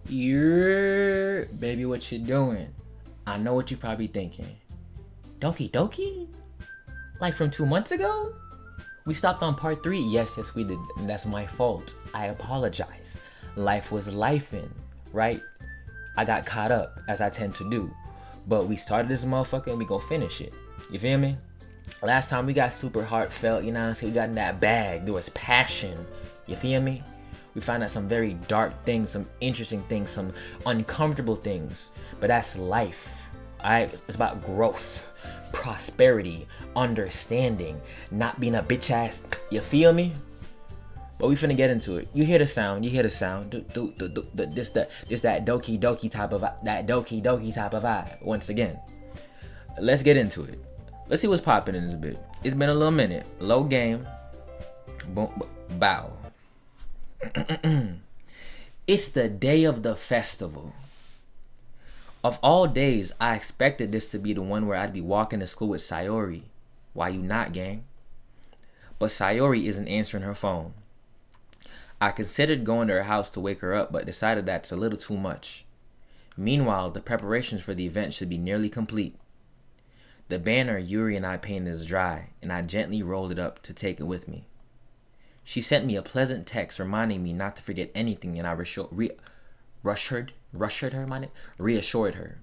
Baby, what you doing? I know what you probably thinking. Doki? Like from 2 months ago? We stopped on part 3. Yes, we did. And that's my fault. I apologize. Life was lifing, right? I got caught up, as I tend to do. But we started this motherfucker and we gon' finish it. You feel me? Last time we got super heartfelt, you know what I'm saying? We got in that bag. There was passion. You feel me? We found out some very dark things, some interesting things, some uncomfortable things. But that's life. Alright? It's about growth, prosperity, understanding, not being a bitch ass. You feel me? But we finna get into it. You hear the sound. This that Doki type of vibe. Once again, let's get into it. Let's see what's popping in this bit. It's been a little minute. Low game. Boom, bow. It's the day of the festival. Of all days, I expected this to be the one where I'd be walking to school with Sayori. Why you not, gang? But Sayori isn't answering her phone. I considered going to her house to wake her up, but decided that's a little too much. Meanwhile, the preparations for the event should be nearly complete. The banner Yuri and I painted is dry, and I gently rolled it up to take it with me. She sent me a pleasant text reminding me not to forget anything, and I reassured her.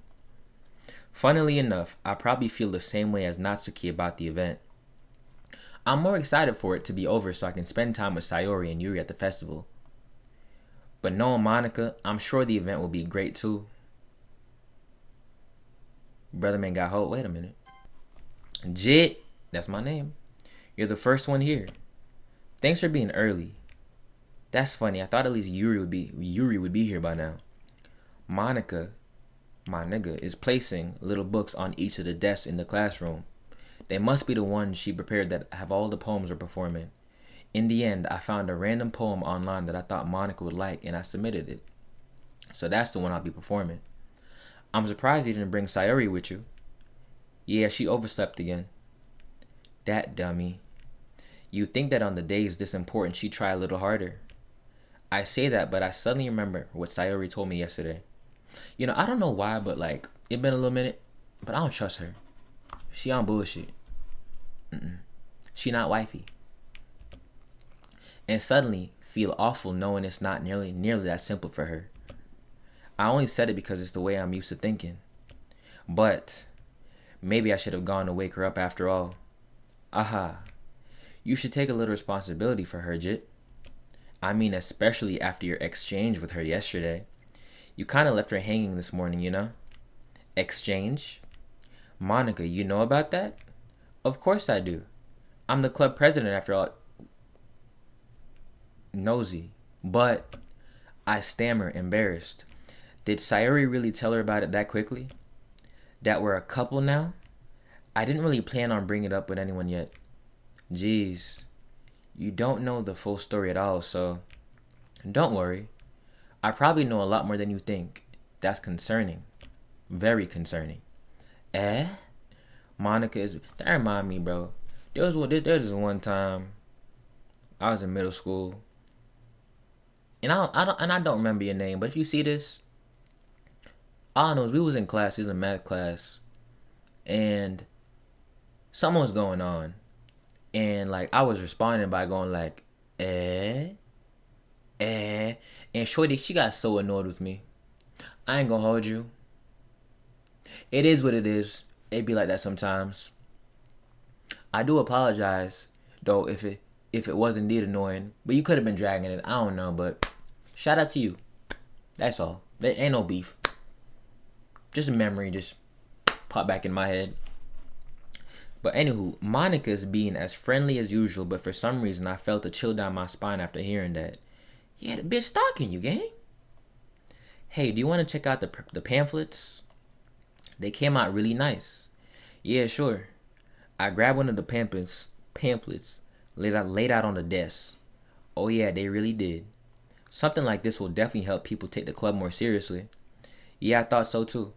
Funnily enough, I probably feel the same way as Natsuki about the event. I'm more excited for it to be over so I can spend time with Sayori and Yuri at the festival. But knowing Monica, I'm sure the event will be great too. Brother man got hold. Wait a minute. Jit, that's my name. You're the first one here. Thanks for being early. That's funny. I thought at least Yuri would be here by now. Monica, my nigga, is placing little books on each of the desks in the classroom. They must be the ones she prepared that have all the poems we're performing. In the end, I found a random poem online that I thought Monica would like, and I submitted it. So that's the one I'll be performing. I'm surprised you didn't bring Sayori with you. Yeah, she overslept again. That dummy. You'd think that on the days this important she'd try a little harder. I say that, but I suddenly remember what Sayori told me yesterday. You know, I don't know why, but like, it been a little minute, but I don't trust her. She on bullshit. She not wifey. And suddenly feel awful knowing it's not nearly that simple for her. I only said it because it's the way I'm used to thinking. But maybe I should have gone to wake her up after all. Aha. You should take a little responsibility for her, Jit. I mean, especially after your exchange with her yesterday. You kind of left her hanging this morning, you know? Exchange? Monica, you know about that? Of course I do. I'm the club president after all. Nosy. But I stammer, embarrassed. Did Sayori really tell her about it that quickly? That we're a couple now? I didn't really plan on bringing it up with anyone yet. Jeez. You don't know the full story at all, so don't worry. I probably know a lot more than you think. That's concerning. Very concerning. Monica is... That remind me, bro. There was one time I was in middle school. And I don't remember your name, but if you see this, all I know is we was in class, we was in math class, and something was going on. And like I was responding by going like, and Shorty, she got so annoyed with me. I ain't gonna hold you. It is what it is. It be like that sometimes. I do apologize though if it was indeed annoying, but you could have been dragging it. I don't know, but shout out to you. That's all. There ain't no beef. Just a memory just popped back in my head. But anywho, Monica's being as friendly as usual, but for some reason I felt a chill down my spine after hearing that. Yeah, the bitch stalking you, gang. Hey, do you want to check out the pamphlets? They came out really nice. Yeah, sure. I grabbed one of the pamphlets laid out on the desk. Oh yeah, they really did. Something like this will definitely help people take the club more seriously. Yeah, I thought so too.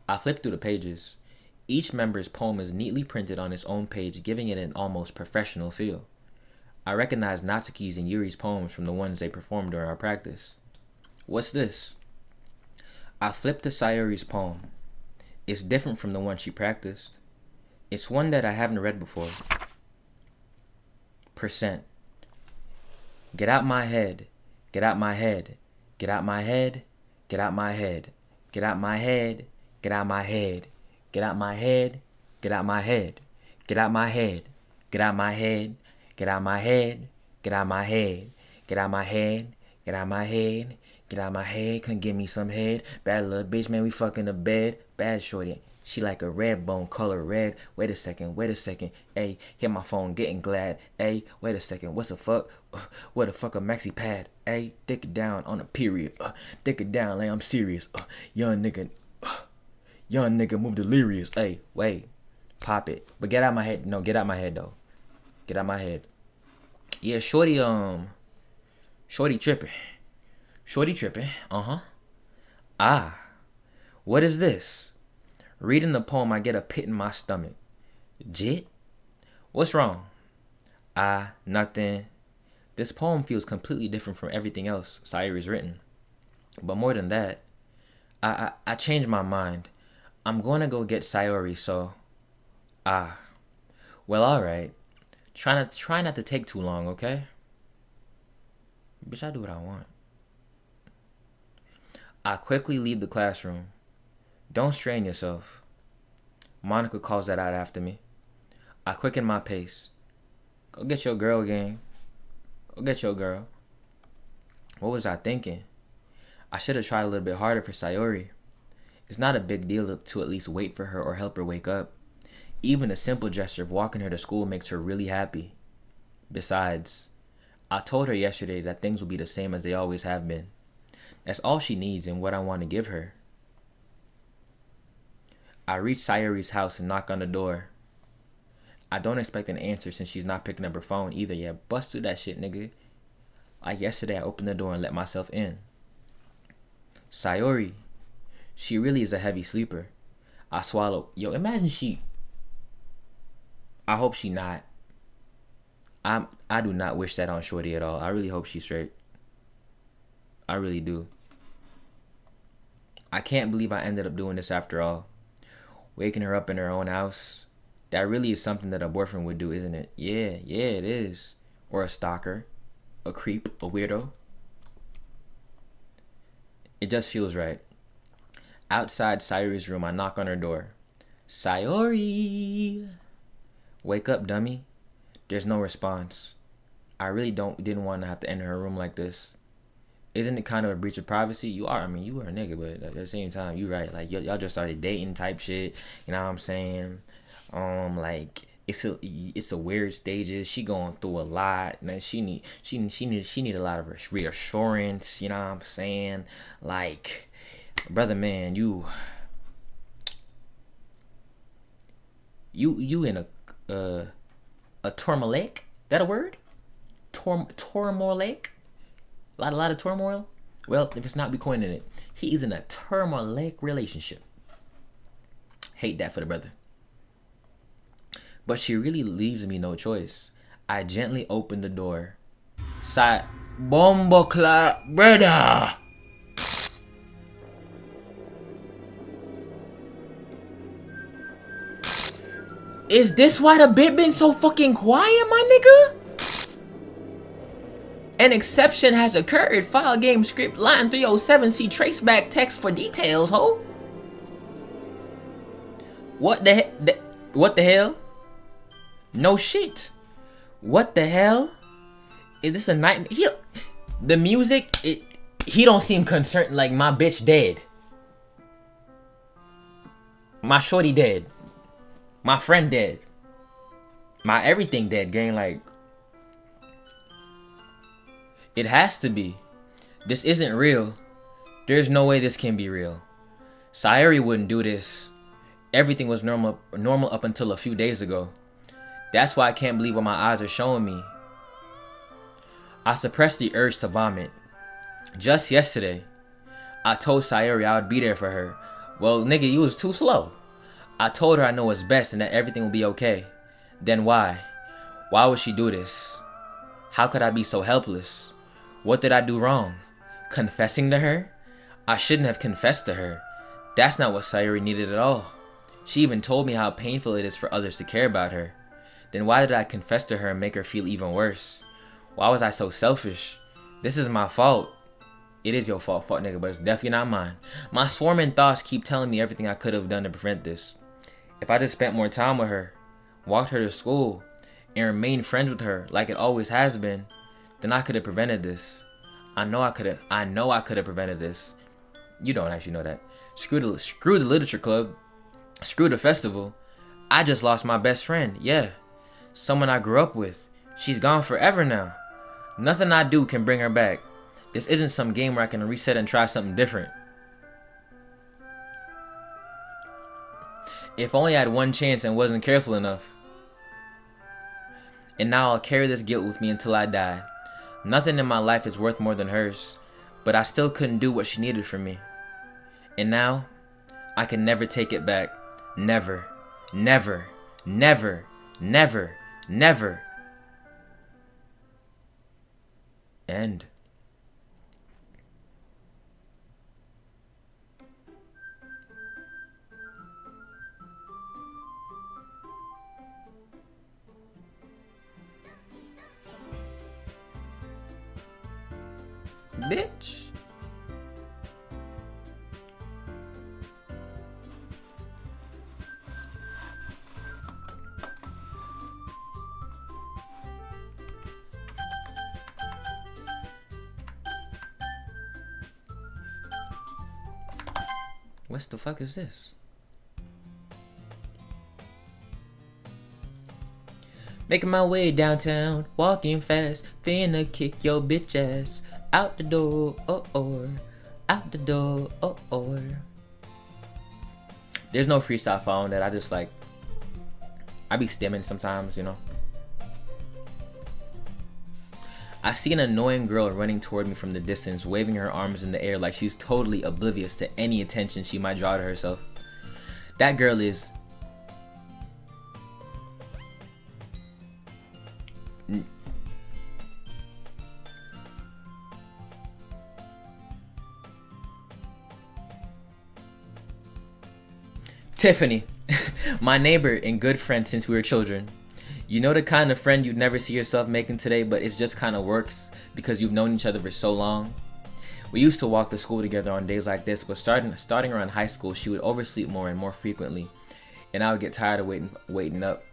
I flipped through the pages. Each member's poem is neatly printed on its own page, giving it an almost professional feel. I recognized Natsuki's and Yuri's poems from the ones they performed during our practice. What's this? I flipped to Sayuri's poem. It's different from the one she practiced. It's one that I haven't read before. Percent. Get out my head. Get out my head. Get out my head. Get out my head. Get out my head. Get out my head. Get out my head. Get out my head. Get out my head. Get out my head. Get out my head. Get out my head. Get out my head. Get out my head. Get out my head. Come give me some head. Bad little bitch, man, we fucking the bed. Bad shorty. She like a red bone, color red. Wait a second. Ayy, hit my phone, getting glad. Ayy, wait a second. What's the fuck? What the fuck a maxi pad? Ayy, dick it down on a period. Dick it down, like I'm serious. Young nigga move delirious. Ayy, wait. Pop it. But get out my head. No, get out my head though. Get out my head. Yeah, shorty tripping. What is this? Reading the poem, I get a pit in my stomach. Jit? What's wrong? Nothing. This poem feels completely different from everything else Sayuri's written. But more than that, I changed my mind. I'm going to go get Sayuri, so... Well, alright. Try not to take too long, okay? Bitch, I do what I want. I quickly leave the classroom. Don't strain yourself. Monica calls that out after me. I quicken my pace. Go get your girl, gang. Go get your girl. What was I thinking? I should have tried a little bit harder for Sayuri. It's not a big deal to at least wait for her or help her wake up. Even a simple gesture of walking her to school makes her really happy. Besides, I told her yesterday that things will be the same as they always have been. That's all she needs and what I want to give her. I reach Sayuri's house and knock on the door. I don't expect an answer since she's not picking up her phone either yet. Bust through that shit, nigga. Like yesterday, I opened the door and let myself in. Sayuri. She really is a heavy sleeper. I swallow. Yo, imagine she... I hope she not. I do not wish that on Shorty at all. I really hope she's straight. I really do. I can't believe I ended up doing this after all. Waking her up in her own house. That really is something that a boyfriend would do, isn't it? Yeah, it is. Or a stalker. A creep. A weirdo. It just feels right. Outside Sayuri's room, I knock on her door. Sayuri! Wake up, dummy. There's no response. I really didn't want to have to enter her room like this. Isn't it kind of a breach of privacy? You are a nigga, but at the same time, you right. Like, y'all just started dating type shit. You know what I'm saying? Like, it's a weird stages. She going through a lot. And she need a lot of reassurance. You know what I'm saying? Like, brother, man, you in a turmoil? That a word? Turmoil? A lot of turmoil? Well, if it's not, we coining it. He's in a turmoil relationship. Hate that for the brother. But she really leaves me no choice. I gently open the door. Bombo clock, brother! Is this why the bit been so fucking quiet, my nigga? An exception has occurred. File game script line 307. See traceback text for details, ho. What the hell? No shit. What the hell? Is this a nightmare? The music, he don't seem concerned. Like, my bitch dead. My shorty dead. My friend dead. My everything dead, gang. Like, it has to be. This isn't real. There's no way this can be real. Sayuri wouldn't do this. Everything was normal up until a few days ago. That's why I can't believe what my eyes are showing me. I suppressed the urge to vomit. Just yesterday, I told Sayuri I would be there for her. Well, nigga, you was too slow. I told her I know what's best and that everything will be okay. Then why? Why would she do this? How could I be so helpless? What did I do wrong? Confessing to her? I shouldn't have confessed to her. That's not what Sayuri needed at all. She even told me how painful it is for others to care about her. Then why did I confess to her and make her feel even worse? Why was I so selfish? This is my fault. It is your fault, fuck nigga, but it's definitely not mine. My swarming thoughts keep telling me everything I could have done to prevent this. If I just spent more time with her, walked her to school, and remained friends with her like it always has been, then I could have prevented this. I know I could have prevented this. You don't actually know that. Screw the literature club. Screw the festival. I just lost my best friend. Yeah. Someone I grew up with. She's gone forever now. Nothing I do can bring her back. This isn't some game where I can reset and try something different. If only I had one chance and wasn't careful enough. And now I'll carry this guilt with me until I die. Nothing in my life is worth more than hers, but I still couldn't do what she needed from me. And now, I can never take it back. Never, never, never, never, never. End. Bitch. What the fuck is this? Making my way downtown, walking fast, finna kick your bitch ass. Out the door, out the door, There's no freestyle following that. I just like, I be stimming sometimes, you know. I see an annoying girl running toward me from the distance, waving her arms in the air like she's totally oblivious to any attention she might draw to herself. That girl is Tiffany, my neighbor and good friend since we were children. You know the kind of friend you'd never see yourself making today, but it just kind of works because you've known each other for so long. We used to walk to school together on days like this, but starting around high school, she would oversleep more and more frequently, and I would get tired of waiting up.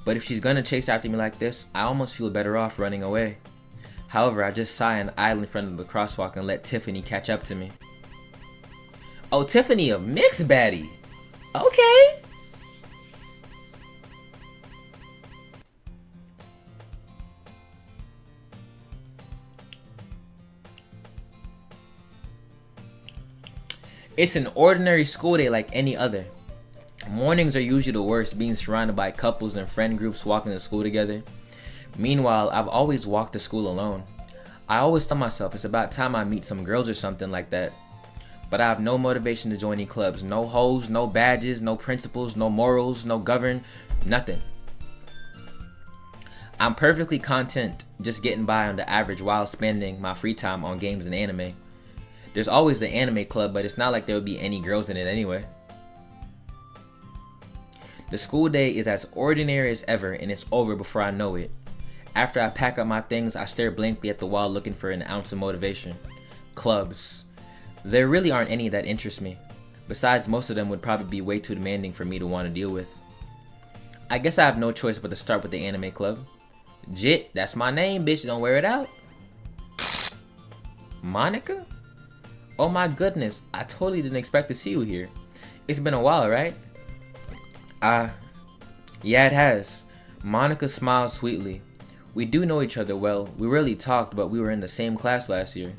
But if she's gonna chase after me like this, I almost feel better off running away. However, I just sigh and idle in front of the crosswalk and let Tiffany catch up to me. Oh, Tiffany, a mixed baddie. Okay. It's an ordinary school day like any other. Mornings are usually the worst, being surrounded by couples and friend groups walking to school together. Meanwhile, I've always walked to school alone. I always tell myself it's about time I meet some girls or something like that. But I have no motivation to join any clubs. No hoes, no badges, no principles, no morals, no govern, nothing. I'm perfectly content just getting by on the average while spending my free time on games and anime. There's always the anime club, but it's not like there would be any girls in it anyway. The school day is as ordinary as ever, and it's over before I know it. After I pack up my things, I stare blankly at the wall looking for an ounce of motivation. Clubs. There really aren't any that interest me. Besides, most of them would probably be way too demanding for me to want to deal with. I guess I have no choice but to start with the anime club. Jit, that's my name, bitch, don't wear it out. Monica? Oh my goodness, I totally didn't expect to see you here. It's been a while, right? Yeah, it has. Monica smiled sweetly. We do know each other well. We rarely talked, but we were in the same class last year.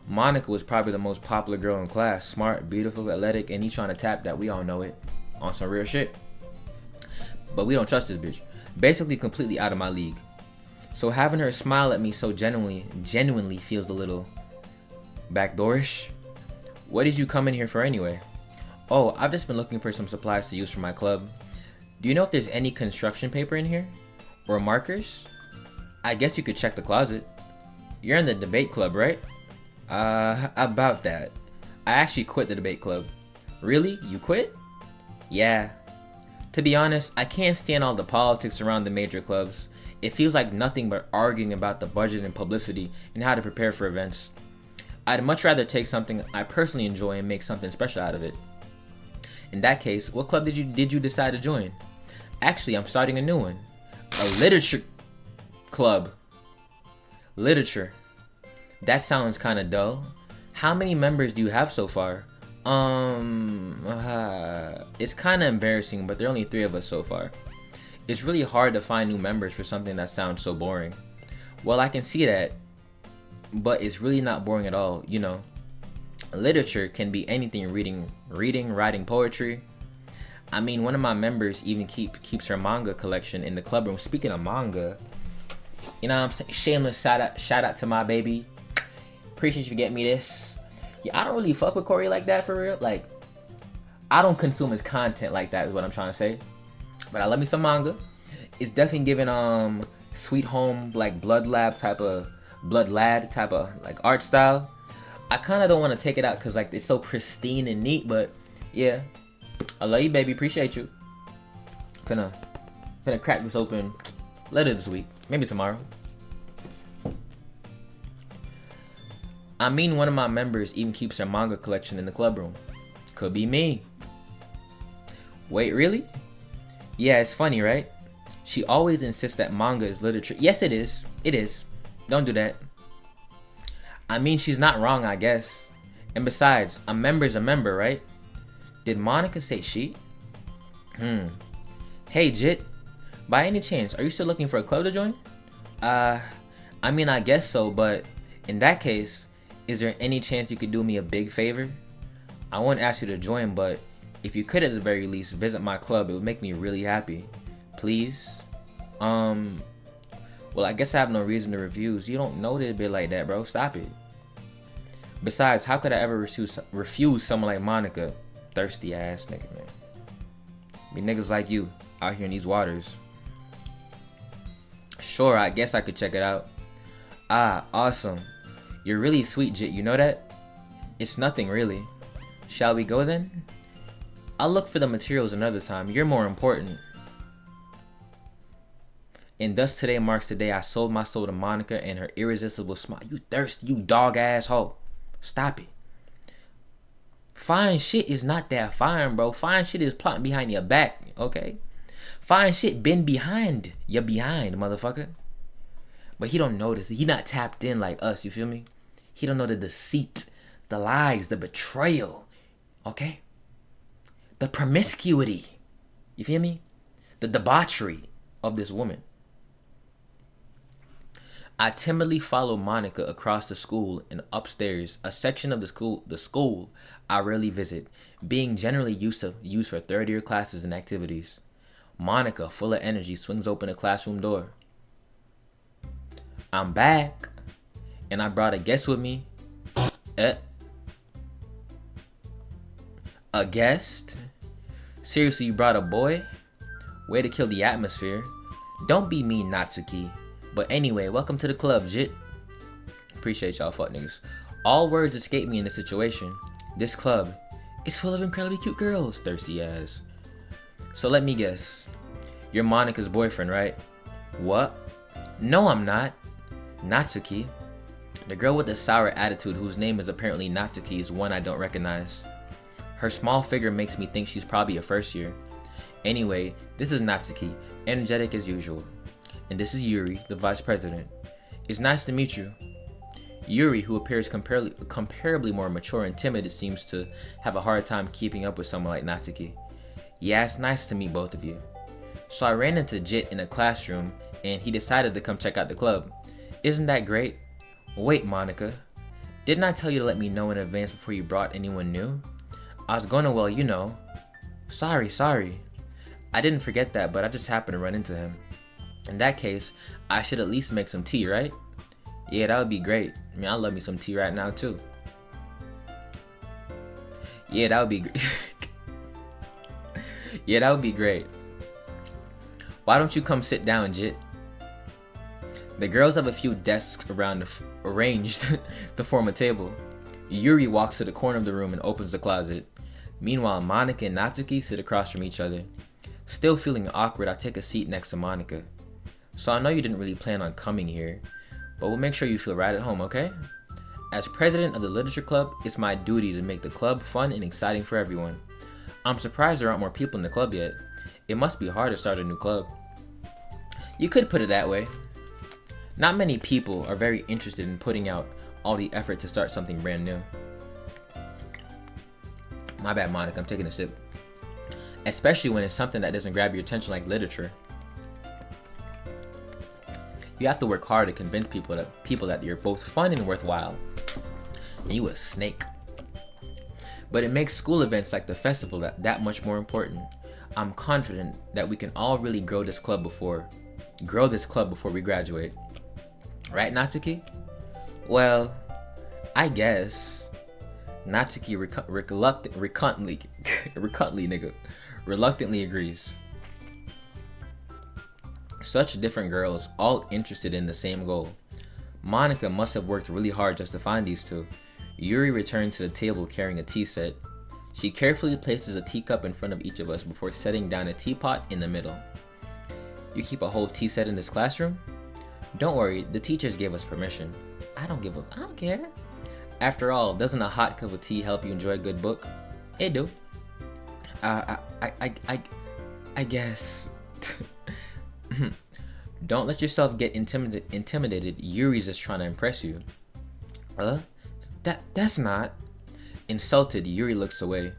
Monica was probably the most popular girl in class. Smart, beautiful, athletic, and he trying to tap that. We all know it. On some real shit. But we don't trust this bitch. Basically completely out of my league. So having her smile at me so genuinely feels a little backdoorish. What did you come in here for anyway? Oh, I've just been looking for some supplies to use for my club. Do you know if there's any construction paper in here? Or markers? I guess you could check the closet. You're in the debate club, right? About that. I actually quit the debate club. Really? You quit? Yeah. To be honest, I can't stand all the politics around the major clubs. It feels like nothing but arguing about the budget and publicity and how to prepare for events. I'd much rather take something I personally enjoy and make something special out of it. In that case, what club did you decide to join? Actually, I'm starting a new one. A literature club. Literature. That sounds kind of dull. How many members do you have so far? It's kind of embarrassing, but there are only 3 of us so far. It's really hard to find new members for something that sounds so boring. Well, I can see that, but it's really not boring at all, you know. Literature can be anything: reading, writing poetry. I mean, one of my members even keeps her manga collection in the club room. Speaking of manga, you know what I'm saying? Shameless shout out to my baby. Appreciate you for getting me this. Yeah, I don't really fuck with Corey like that for real. Like, I don't consume his content like that is what I'm trying to say. But I love me some manga. It's definitely giving Sweet Home like Blood Lad type of like art style. I kind of don't want to take it out because like it's so pristine and neat, but yeah, I love you, baby. Appreciate you. Finna crack this open later this week, maybe tomorrow. I mean, one of my members even keeps her manga collection in the club room. Could be me. Wait, really? Yeah, it's funny, right? She always insists that manga is literature. Yes, it is. It is. Don't do that. I mean, she's not wrong, I guess. And besides, a member's a member, right? Did Monica say she? Hey, Jit. By any chance, are you still looking for a club to join? I mean, I guess so, but in that case, is there any chance you could do me a big favor? I won't ask you to join, but if you could at the very least visit my club, it would make me really happy. Please? Well, I guess I have no reason to refuse. You don't know this bit like that, bro. Stop it. Besides, how could I ever refuse someone like Monica? Thirsty ass nigga, man. Be niggas like you out here in these waters. Sure, I guess I could check it out. Ah, awesome. You're really sweet, Jit. You know that? It's nothing, really. Shall we go then? I'll look for the materials another time. You're more important. And thus today marks the day I sold my soul to Monica and her irresistible smile. You thirsty, you dog asshole. Stop it. Fine shit is not that fine, bro. Fine shit is plotting behind your back, okay? Fine shit been behind. You're behind, motherfucker. But he don't notice. He not tapped in like us, you feel me? He don't know the deceit, the lies, the betrayal, okay? The promiscuity, you feel me? The debauchery of this woman. I timidly follow Monica across the school and upstairs, a section of the school I rarely visit, being generally used for third-year classes and activities. Monica, full of energy, swings open the classroom door. I'm back, and I brought a guest with me. A guest? Seriously, you brought a boy? Way to kill the atmosphere. Don't be mean, Natsuki. But anyway, welcome to the club, Jit. Appreciate y'all fuck niggas. All words escape me in this situation. This club is full of incredibly cute girls, thirsty ass. So let me guess. You're Monica's boyfriend, right? What? No, I'm not. Natsuki. The girl with the sour attitude whose name is apparently Natsuki is one I don't recognize. Her small figure makes me think she's probably a first year. Anyway, this is Natsuki, energetic as usual. And this is Yuri, the vice president. It's nice to meet you. Yuri, who appears comparably more mature and timid, seems to have a hard time keeping up with someone like Natsuki. Yeah, it's nice to meet both of you. So I ran into Jit in a classroom, and he decided to come check out the club. Isn't that great? Wait, Monica. Didn't I tell you to let me know in advance before you brought anyone new? I was gonna, well, you know. Sorry. I didn't forget that, but I just happened to run into him. In that case, I should at least make some tea, right? Yeah, that would be great. I mean, I love me some tea right now, too. Yeah, that would be great. Yeah, that would be great. Why don't you come sit down, Jit? The girls have a few desks around arranged to form a table. Yuri walks to the corner of the room and opens the closet. Meanwhile, Monica and Natsuki sit across from each other. Still feeling awkward, I take a seat next to Monica. So I know you didn't really plan on coming here, but we'll make sure you feel right at home, okay? As president of the literature club, it's my duty to make the club fun and exciting for everyone. I'm surprised there aren't more people in the club yet. It must be hard to start a new club. You could put it that way. Not many people are very interested in putting out all the effort to start something brand new. My bad, Monica, I'm taking a sip. Especially when it's something that doesn't grab your attention like literature. You have to work hard to convince people that you're both fun and worthwhile. And you a snake. But it makes school events like the festival that much more important. I'm confident that we can all really grow this club before we graduate. Right, Natsuki? Well, I guess. Natsuki reluctantly agrees. Such different girls, all interested in the same goal. Monica must have worked really hard just to find these two. Yuri returns to the table carrying a tea set. She carefully places a teacup in front of each of us before setting down a teapot in the middle. You keep a whole tea set in this classroom? Don't worry, the teachers gave us permission. I don't care. After all, doesn't a hot cup of tea help you enjoy a good book? It do. I guess. Don't let yourself get intimidated. Yuri's just trying to impress you. That's not. Insulted, Yuri looks away.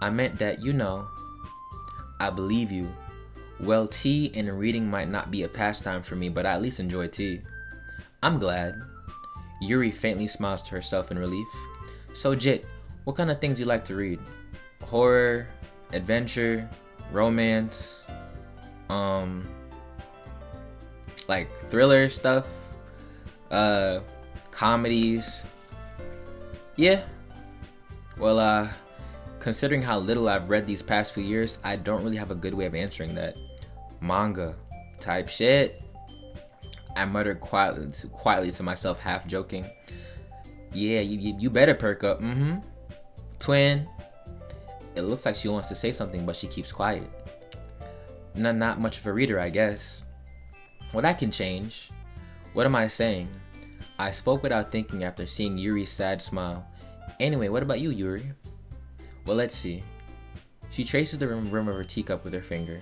I meant that, I believe you. Well, tea and reading might not be a pastime for me, but I at least enjoy tea. I'm glad. Yuri faintly smiles to herself in relief. So, Jit, what kind of things you like to read? Horror, adventure, romance, like thriller stuff, comedies. Yeah. Well, considering how little I've read these past few years, I don't really have a good way of answering that. Manga type shit. I muttered quietly to myself, half joking. Yeah, you better perk up. Twin. It looks like she wants to say something, but she keeps quiet. Not much of a reader, I guess. Well, that can change. What am I saying? I spoke without thinking after seeing Yuri's sad smile. Anyway, what about you, Yuri? Well, let's see. She traces the rim of her teacup with her finger.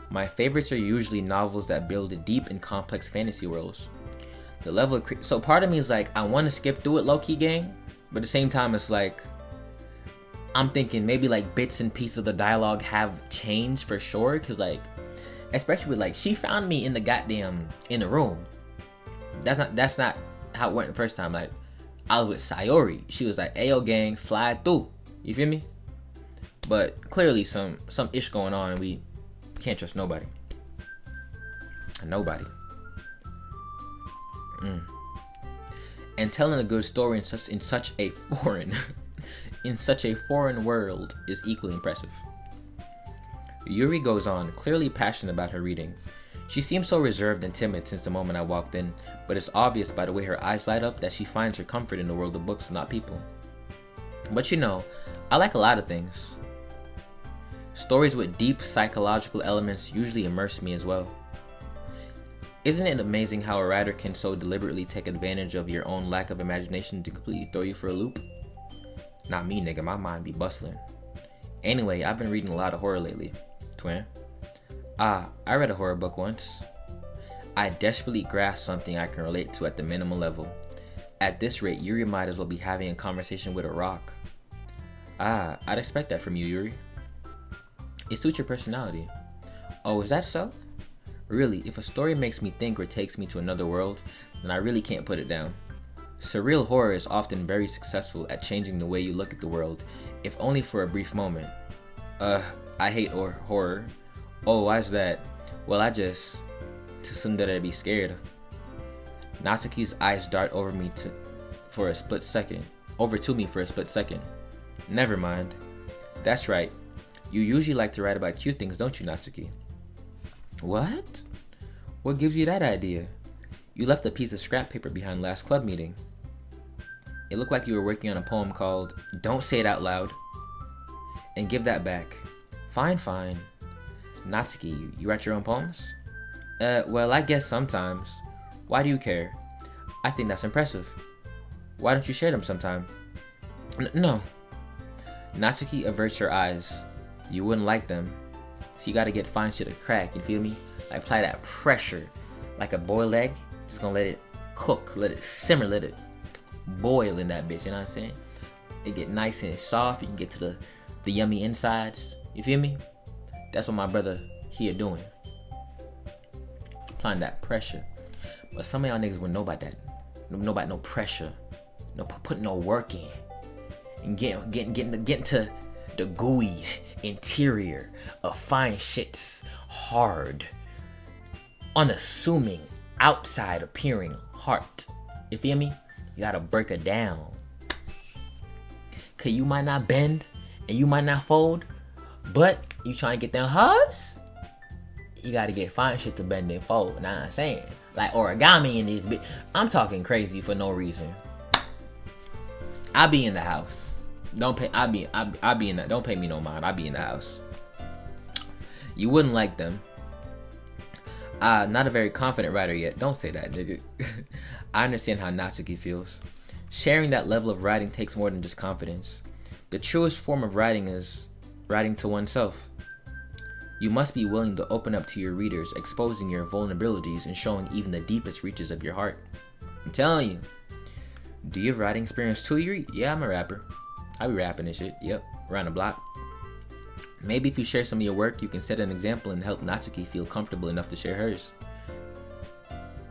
My favorites are usually novels that build deep and complex fantasy worlds. The level of so part of me is like, I want to skip through it, low-key gang, but at the same time, it's like, I'm thinking maybe like bits and pieces of the dialogue have changed for sure, because like, especially with like, she found me in the room. That's not how it went the first time. Like, I was with Sayori. She was like, ayo gang, slide through. You feel me? But clearly some ish going on, and we can't trust nobody. Nobody. And telling a good story in such a foreign world is equally impressive. Yuri goes on, clearly passionate about her reading. She seems so reserved and timid since the moment I walked in, but it's obvious by the way her eyes light up that she finds her comfort in the world of books, not people. But I like a lot of things. Stories with deep psychological elements usually immerse me as well. Isn't it amazing how a writer can so deliberately take advantage of your own lack of imagination to completely throw you for a loop? Not me, nigga, my mind be bustling. Anyway, I've been reading a lot of horror lately, twin. I read a horror book once. I desperately grasped something I can relate to at the minimal level. At this rate, Yuri might as well be having a conversation with a rock. I'd expect that from you, Yuri. It suits your personality. Oh, is that so? Really, if a story makes me think or takes me to another world, then I really can't put it down. Surreal horror is often very successful at changing the way you look at the world, if only for a brief moment. I hate horror. Oh, why's that? Well, too tsundere to be scared. Natsuki's eyes dart over to me for a split second. Never mind. That's right. You usually like to write about cute things, don't you, Natsuki? What? What gives you that idea? You left a piece of scrap paper behind last club meeting. It looked like you were working on a poem called Don't Say It Out Loud. And give that back. Fine, fine. Natsuki, you write your own poems? Well, I guess sometimes. Why do you care? I think that's impressive. Why don't you share them sometime? No. Natsuki averts her eyes. You wouldn't like them. So you gotta get fine shit to crack, you feel me? Like apply that pressure. Like a boiled egg. Just gonna let it cook, let it simmer, let it boil in that bitch, you know what I'm saying? It get nice and soft, you can get to the yummy insides. You feel me? That's what my brother here doing. Applying that pressure. But some of y'all niggas wouldn't know about that. Know about no pressure. No putting no work in. And getting to the gooey interior of fine shit's hard, unassuming, outside appearing heart. You feel me? You gotta break it down. Cause you might not bend and you might not fold, but you trying to get them hugs, you gotta get fine shit to bend and fold. Know what I'm saying? Like origami in this bitch. I'm talking crazy for no reason. I be in the house. I be in that. Don't pay me no mind. I be in the house. You wouldn't like them. Not a very confident writer yet. Don't say that, nigga. I understand how Natsuki feels. Sharing that level of writing takes more than just confidence. The truest form of writing is writing to oneself. You must be willing to open up to your readers, exposing your vulnerabilities and showing even the deepest reaches of your heart. I'm telling you. Do you have writing experience too, Yuri? Yeah, I'm a rapper. I be rapping and shit. Yep, around the block. Maybe if you share some of your work, you can set an example and help Natsuki feel comfortable enough to share hers.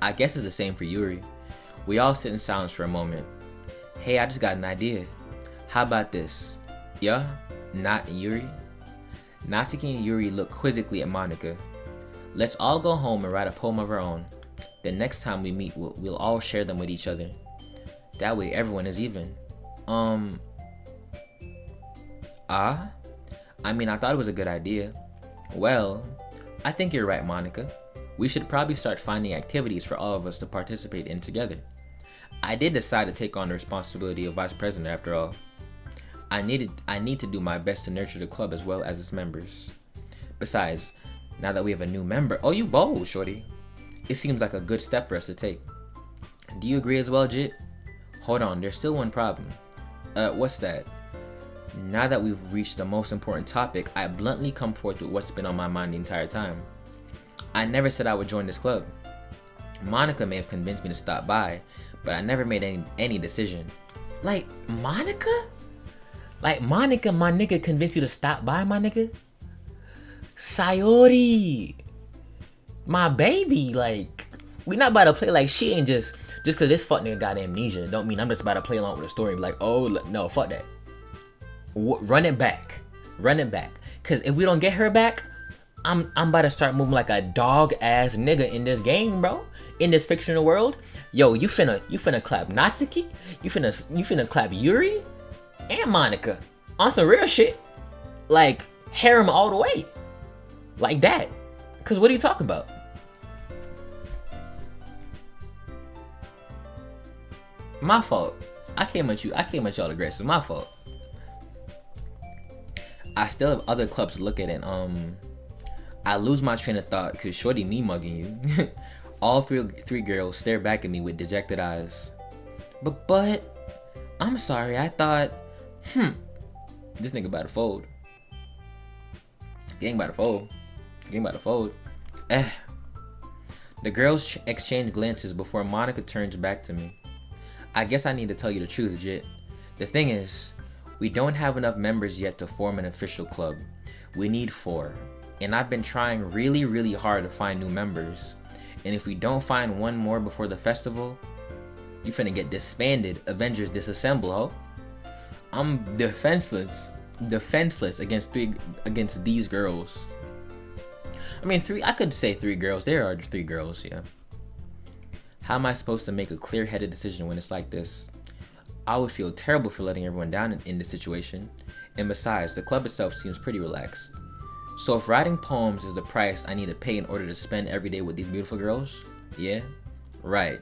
I guess it's the same for Yuri. We all sit in silence for a moment. Hey, I just got an idea. How about this? Yeah, Nat and Yuri? Natsuki and Yuri look quizzically at Monica. Let's all go home and write a poem of our own. The next time we meet, we'll all share them with each other. That way everyone is even. I mean, I thought it was a good idea. Well, I think you're right, Monica. We should probably start finding activities for all of us to participate in together. I did decide to take on the responsibility of vice president after all. I need to do my best to nurture the club as well as its members. Besides, now that we have a new member, oh, you bold, shorty. It seems like a good step for us to take. Do you agree as well, Jit? Hold on, there's still one problem. What's that? Now that we've reached the most important topic, I bluntly come forth with what's been on my mind the entire time. I never said I would join this club. Monica may have convinced me to stop by, but I never made any decision. Like, Monica? Like, Monica, my nigga, convinced you to stop by, my nigga? Sayori! My baby, like, we not about to play like she ain't just cause this fuck nigga got amnesia, don't mean I'm just about to play along with the story and be like, oh, no, fuck that. Run it back. Cause if we don't get her back, I'm about to start moving like a dog ass nigga in this game, bro. In this fictional world. Yo, you finna clap Natsuki? You finna clap Yuri? And Monica. On some real shit. Like, harem all the way. Like that. Cause what are you talking about? My fault. I came at y'all aggressive. My fault. I still have other clubs to look at, and I lose my train of thought because shorty me mugging you. All three girls stare back at me with dejected eyes. But I'm sorry. I thought, this nigga about to fold. Gang about to fold. The girls exchange glances before Monica turns back to me. I guess I need to tell you the truth, Jit. The thing is, we don't have enough members yet to form an official club. We need 4. And I've been trying really, really hard to find new members. And if we don't find one more before the festival, you finna get disbanded. Avengers disassemble, ho. I'm defenseless against these girls. I mean, I could say 3 girls. There are 3 girls, yeah. How am I supposed to make a clear-headed decision when it's like this? I would feel terrible for letting everyone down in this situation. And besides, the club itself seems pretty relaxed. So if writing poems is the price I need to pay in order to spend every day with these beautiful girls, yeah, Right.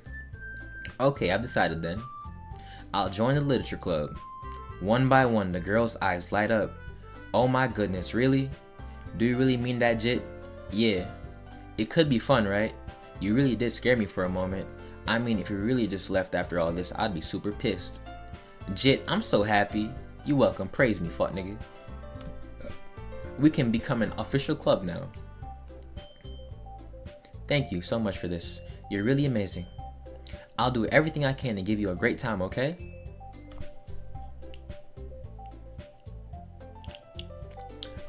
Okay, I've decided then. I'll join the literature club. One by one, the girls' eyes light up. Oh my goodness, really? Do you really mean that, Jit? Yeah. It could be fun, right? You really did scare me for a moment. I mean, if you really just left after all this, I'd be super pissed. Jit, I'm so happy. You welcome. Praise me, fuck nigga. We can become an official club now. Thank you so much for this. You're really amazing. I'll do everything I can to give you a great time, okay?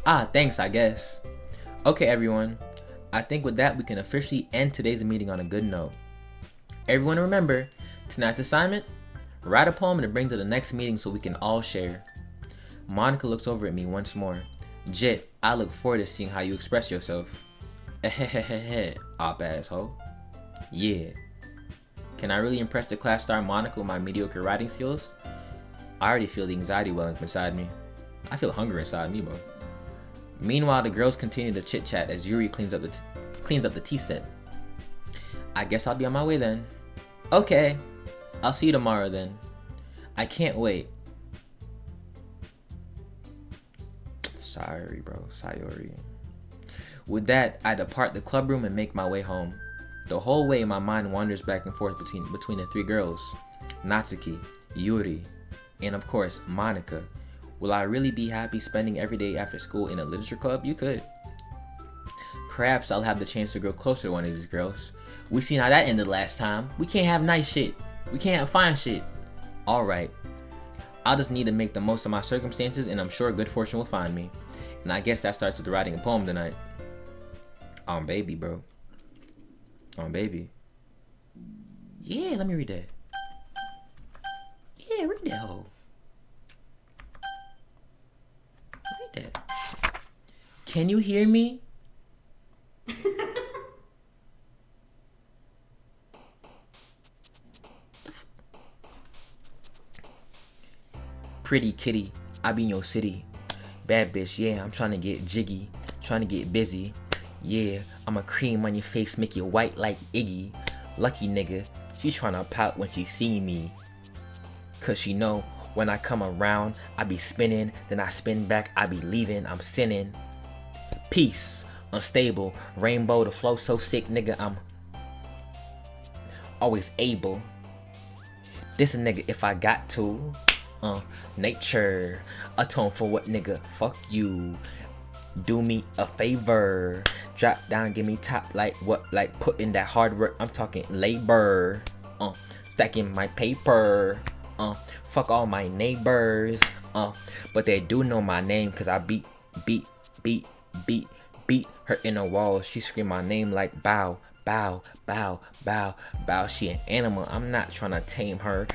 Ah, thanks, I guess. Okay, everyone. I think with that, we can officially end today's meeting on a good note. Everyone remember, tonight's assignment? Write a poem and bring to the next meeting so we can all share. Monica looks over at me once more. Jit, I look forward to seeing how you express yourself. Ehehehe, op asshole. Yeah. Can I really impress the class star Monica with my mediocre writing skills? I already feel the anxiety welling up inside me. I feel hunger inside me, bro. Meanwhile, the girls continue to chit chat as Yuri cleans up the tea set. I guess I'll be on my way then. Okay, I'll see you tomorrow then. I can't wait. Sorry, bro. Sayori. With that, I depart the club room and make my way home. The whole way, my mind wanders back and forth between the three girls, Natsuki, Yuri, and of course, Monica. Will I really be happy spending every day after school in a literature club? You could. Perhaps I'll have the chance to grow closer to one of these girls. We seen how that ended last time. We can't have nice shit. We can't have fine shit. Alright. I'll just need to make the most of my circumstances, and I'm sure good fortune will find me. And I guess that starts with writing a poem tonight. On baby, bro. On baby. Yeah, let me read that. Yeah, read that hoe. Read that. Can you hear me? Pretty kitty, I be in your city. Bad bitch, yeah, I'm trying to get jiggy. Trying to get busy. Yeah, I'm a cream on your face, make you white like Iggy. Lucky nigga, she tryna pout when she see me. Cause she know when I come around, I be spinning, then I spin back, I be leaving, I'm sinning. Peace, unstable, rainbow, the flow so sick, nigga, I'm always able. This a nigga if I got to. Nature, atone for what, nigga, fuck you. Do me a favor, drop down, give me top, like what, like put in that hard work, I'm talking labor. Stacking my paper, fuck all my neighbors, but they do know my name, cause I beat her in a wall. She scream my name like bow, bow, bow, bow, bow. She an animal, I'm not trying to tame her.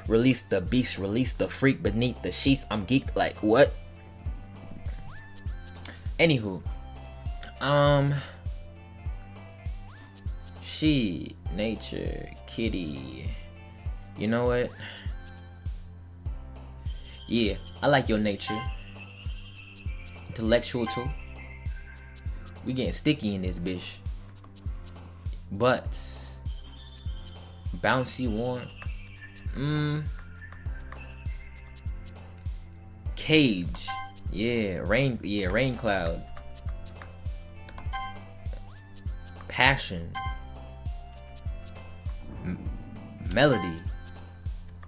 Release the beast, release the freak beneath the sheets. I'm geeked like what? Anywho, she, nature, kitty. You know what? Yeah, I like your nature. Intellectual too. We getting sticky in this bitch. But bouncy warm. Cage. Yeah, rain cloud. Passion. Melody.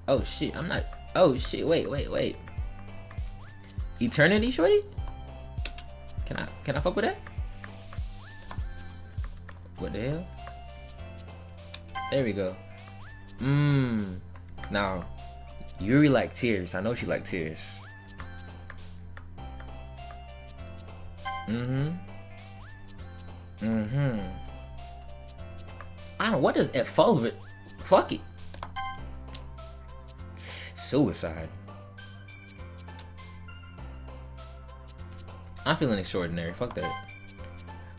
Oh shit, I'm not. Oh shit, wait. Eternity, shorty? Can I fuck with that? What the hell? There we go. Now, Yuri like tears. I know she like tears. I don't know, what is it? Fuck it. Suicide. I'm feeling extraordinary. Fuck that.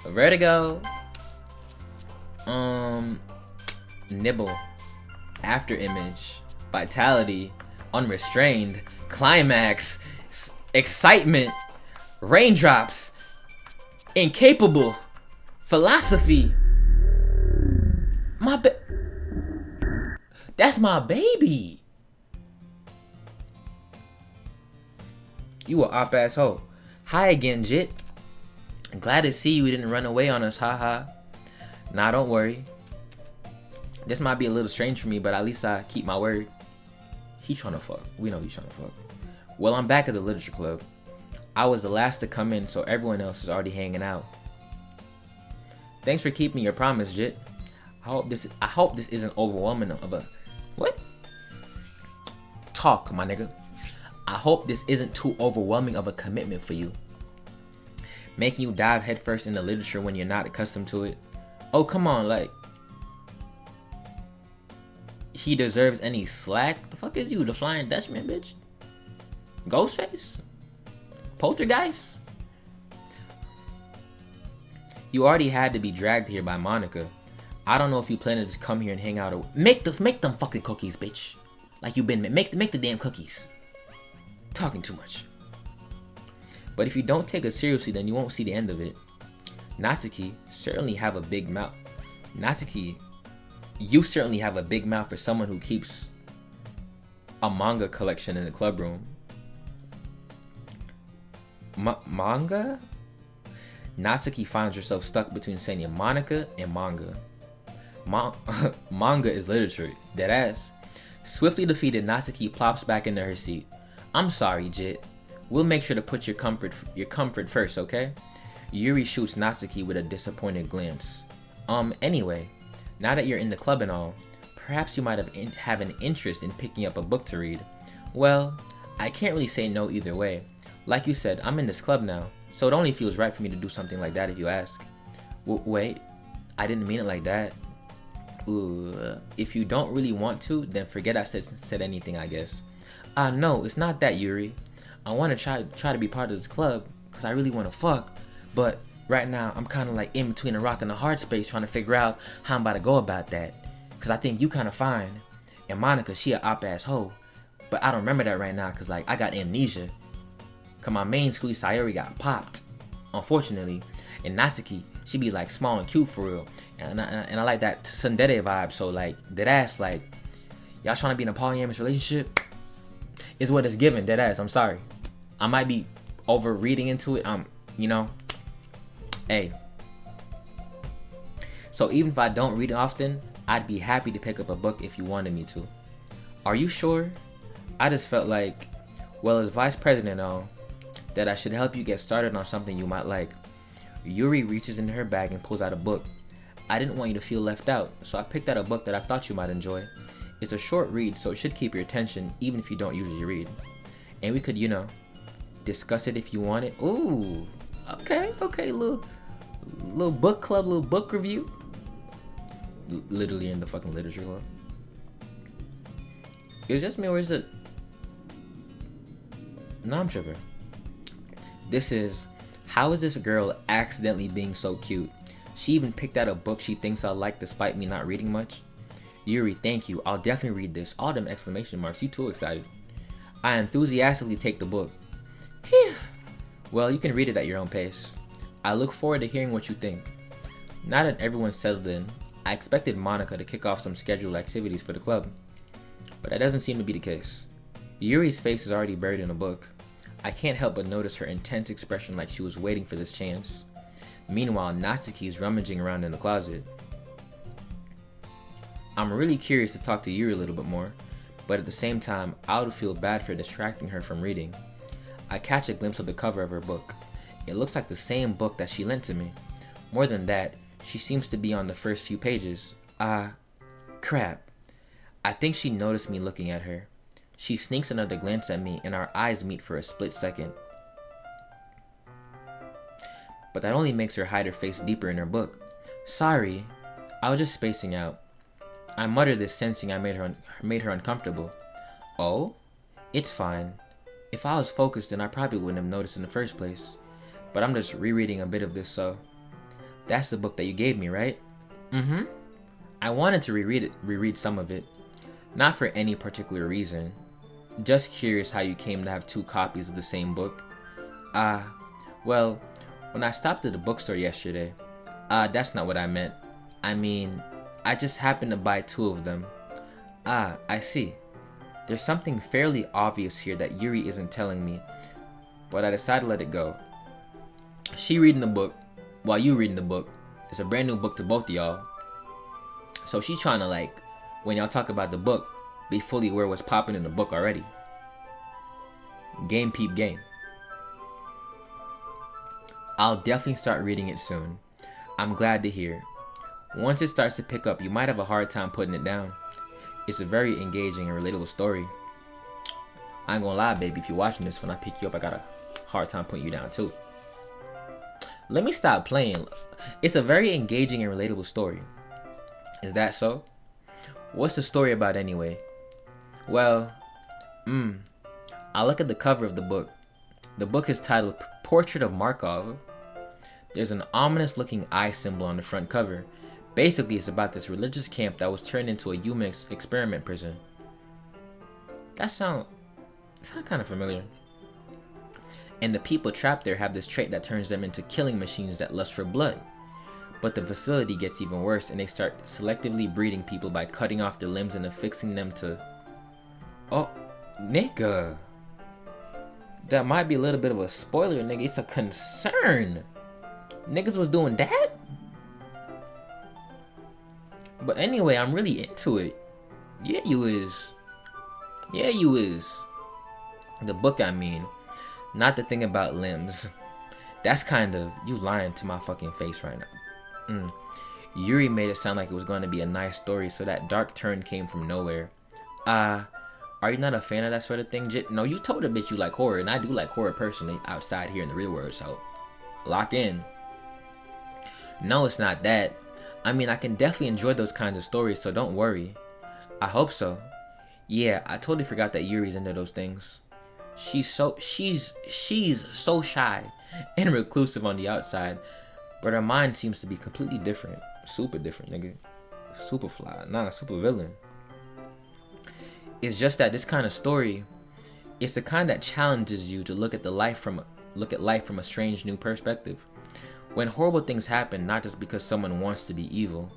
Vertigo. Nibble. After image. Vitality. Unrestrained. Climax. Excitement. Raindrops. Incapable. Philosophy. My That's my baby. You a op asshole. Hi again, Jit. Glad to see you didn't run away on us, haha. Nah, don't worry. This might be a little strange for me, but at least I keep my word. He trying to fuck. We know he's trying to fuck. Well, I'm back at the literature club. I was the last to come in, so everyone else is already hanging out. Thanks for keeping your promise, Jit. I hope this isn't overwhelming of a what? Talk, my nigga. I hope this isn't too overwhelming of a commitment for you. Making you dive headfirst into literature when you're not accustomed to it. Oh, come on, like he deserves any slack? The fuck is you, the Flying Dutchman, bitch? Ghostface? Poltergeist? You already had to be dragged here by Monica. I don't know if you plan to just come here and hang out or make them fucking cookies, bitch. Like you've been make the damn cookies. Talking too much. But if you don't take it seriously, then you won't see the end of it. Natsuki certainly have a big mouth. Natsuki, you certainly have a big mouth for someone who keeps a manga collection in the club room. Manga? Natsuki finds herself stuck between saying Monica and manga. Manga is literature. Deadass. Swiftly defeated, Natsuki plops back into her seat. I'm sorry, Jit. We'll make sure to put your comfort first, okay? Yuri shoots Natsuki with a disappointed glance. Anyway, now that you're in the club and all, perhaps you might have an interest in picking up a book to read. Well, I can't really say no either way. Like you said, I'm in this club now, so it only feels right for me to do something like that if you ask. Wait, I didn't mean it like that. Ooh, if you don't really want to, then forget I said anything, I guess. No, it's not that, Yuri. I want to try to be part of this club, because I really want to fuck, but right now I'm kind of like in between a rock and a hard space trying to figure out how I'm about to go about that, because I think you kind of fine, and Monica, she a op-ass hoe, but I don't remember that right now, because like I got amnesia, because my main squeeze Sayori got popped, unfortunately, and Natsuki, she be like small and cute for real, and I like that tsundere vibe, so like, dead ass, like, y'all trying to be in a polyamorous relationship, is what it's given, dead ass, I'm sorry. I might be over reading into it, you know, hey. So even if I don't read it often, I'd be happy to pick up a book if you wanted me to. Are you sure? I just felt like, well, as vice president and all, that I should help you get started on something you might like. Yuri reaches into her bag and pulls out a book. I didn't want you to feel left out, so I picked out a book that I thought you might enjoy. It's a short read, so it should keep your attention even if you don't usually read. And we could, you know, discuss it if you want it. Ooh, okay, little book club, little book review. Literally in the fucking literature club. Is it just me or is it? No, I'm tripping. This is, how is this girl accidentally being so cute? She even picked out a book she thinks I'll like despite me not reading much. Yuri, thank you. I'll definitely read this. All them exclamation marks. You too excited. I enthusiastically take the book. Phew. Well, you can read it at your own pace. I look forward to hearing what you think. Now that everyone's settled in, I expected Monica to kick off some scheduled activities for the club. But that doesn't seem to be the case. Yuri's face is already buried in a book. I can't help but notice her intense expression like she was waiting for this chance. Meanwhile, Natsuki is rummaging around in the closet. I'm really curious to talk to Yuri a little bit more, but at the same time, I would feel bad for distracting her from reading. I catch a glimpse of the cover of her book. It looks like the same book that she lent to me. More than that, she seems to be on the first few pages. Crap. I think she noticed me looking at her. She sneaks another glance at me and our eyes meet for a split second. But that only makes her hide her face deeper in her book. Sorry, I was just spacing out. I muttered this, sensing I made her uncomfortable. Oh? It's fine. If I was focused, then I probably wouldn't have noticed in the first place. But I'm just rereading a bit of this, so... That's the book that you gave me, right? Mm-hmm. I wanted to reread some of it. Not for any particular reason. Just curious how you came to have 2 copies of the same book. Well, when I stopped at the bookstore yesterday... that's not what I meant. I mean... I just happened to buy 2 of them. Ah, I see. There's something fairly obvious here that Yuri isn't telling me, but I decided to let it go. She reading the book while you reading the book. It's a brand new book to both of y'all. So she's trying to, like, when y'all talk about the book, be fully aware what's popping in the book already. Game peep game. I'll definitely start reading it soon. I'm glad to hear. Once it starts to pick up, you might have a hard time putting it down. It's a very engaging and relatable story. I ain't gonna lie, baby, if you're watching this, when I pick you up, I got a hard time putting you down too. Let me stop playing. It's a very engaging and relatable story. Is that so? What's the story about anyway? Well, I look at the cover of the book. The book is titled Portrait of Markov. There's an ominous looking eye symbol on the front cover. Basically, it's about this religious camp that was turned into a human experiment prison. That sound kind of familiar. And the people trapped there have this trait that turns them into killing machines that lust for blood. But the facility gets even worse, and they start selectively breeding people by cutting off their limbs and affixing them to... Oh, nigga. That might be a little bit of a spoiler, nigga. It's a concern. Niggas was doing that? But anyway, I'm really into it. Yeah, you is. Yeah, you is. The book, I mean. Not the thing about limbs. That's kind of... You lying to my fucking face right now. Yuri made it sound like it was going to be a nice story, so that dark turn came from nowhere. Are you not a fan of that sort of thing? No, you told a bitch you like horror, and I do like horror personally outside here in the real world, so lock in. No, it's not that. I mean, I can definitely enjoy those kinds of stories, so don't worry. I hope so. Yeah, I totally forgot that Yuri's into those things. She's so shy and reclusive on the outside, but her mind seems to be completely different. Super different, nigga. Super fly. Nah, super villain. It's just that this kind of story, it's the kind that challenges you to look at life from a strange new perspective. When horrible things happen, not just because someone wants to be evil,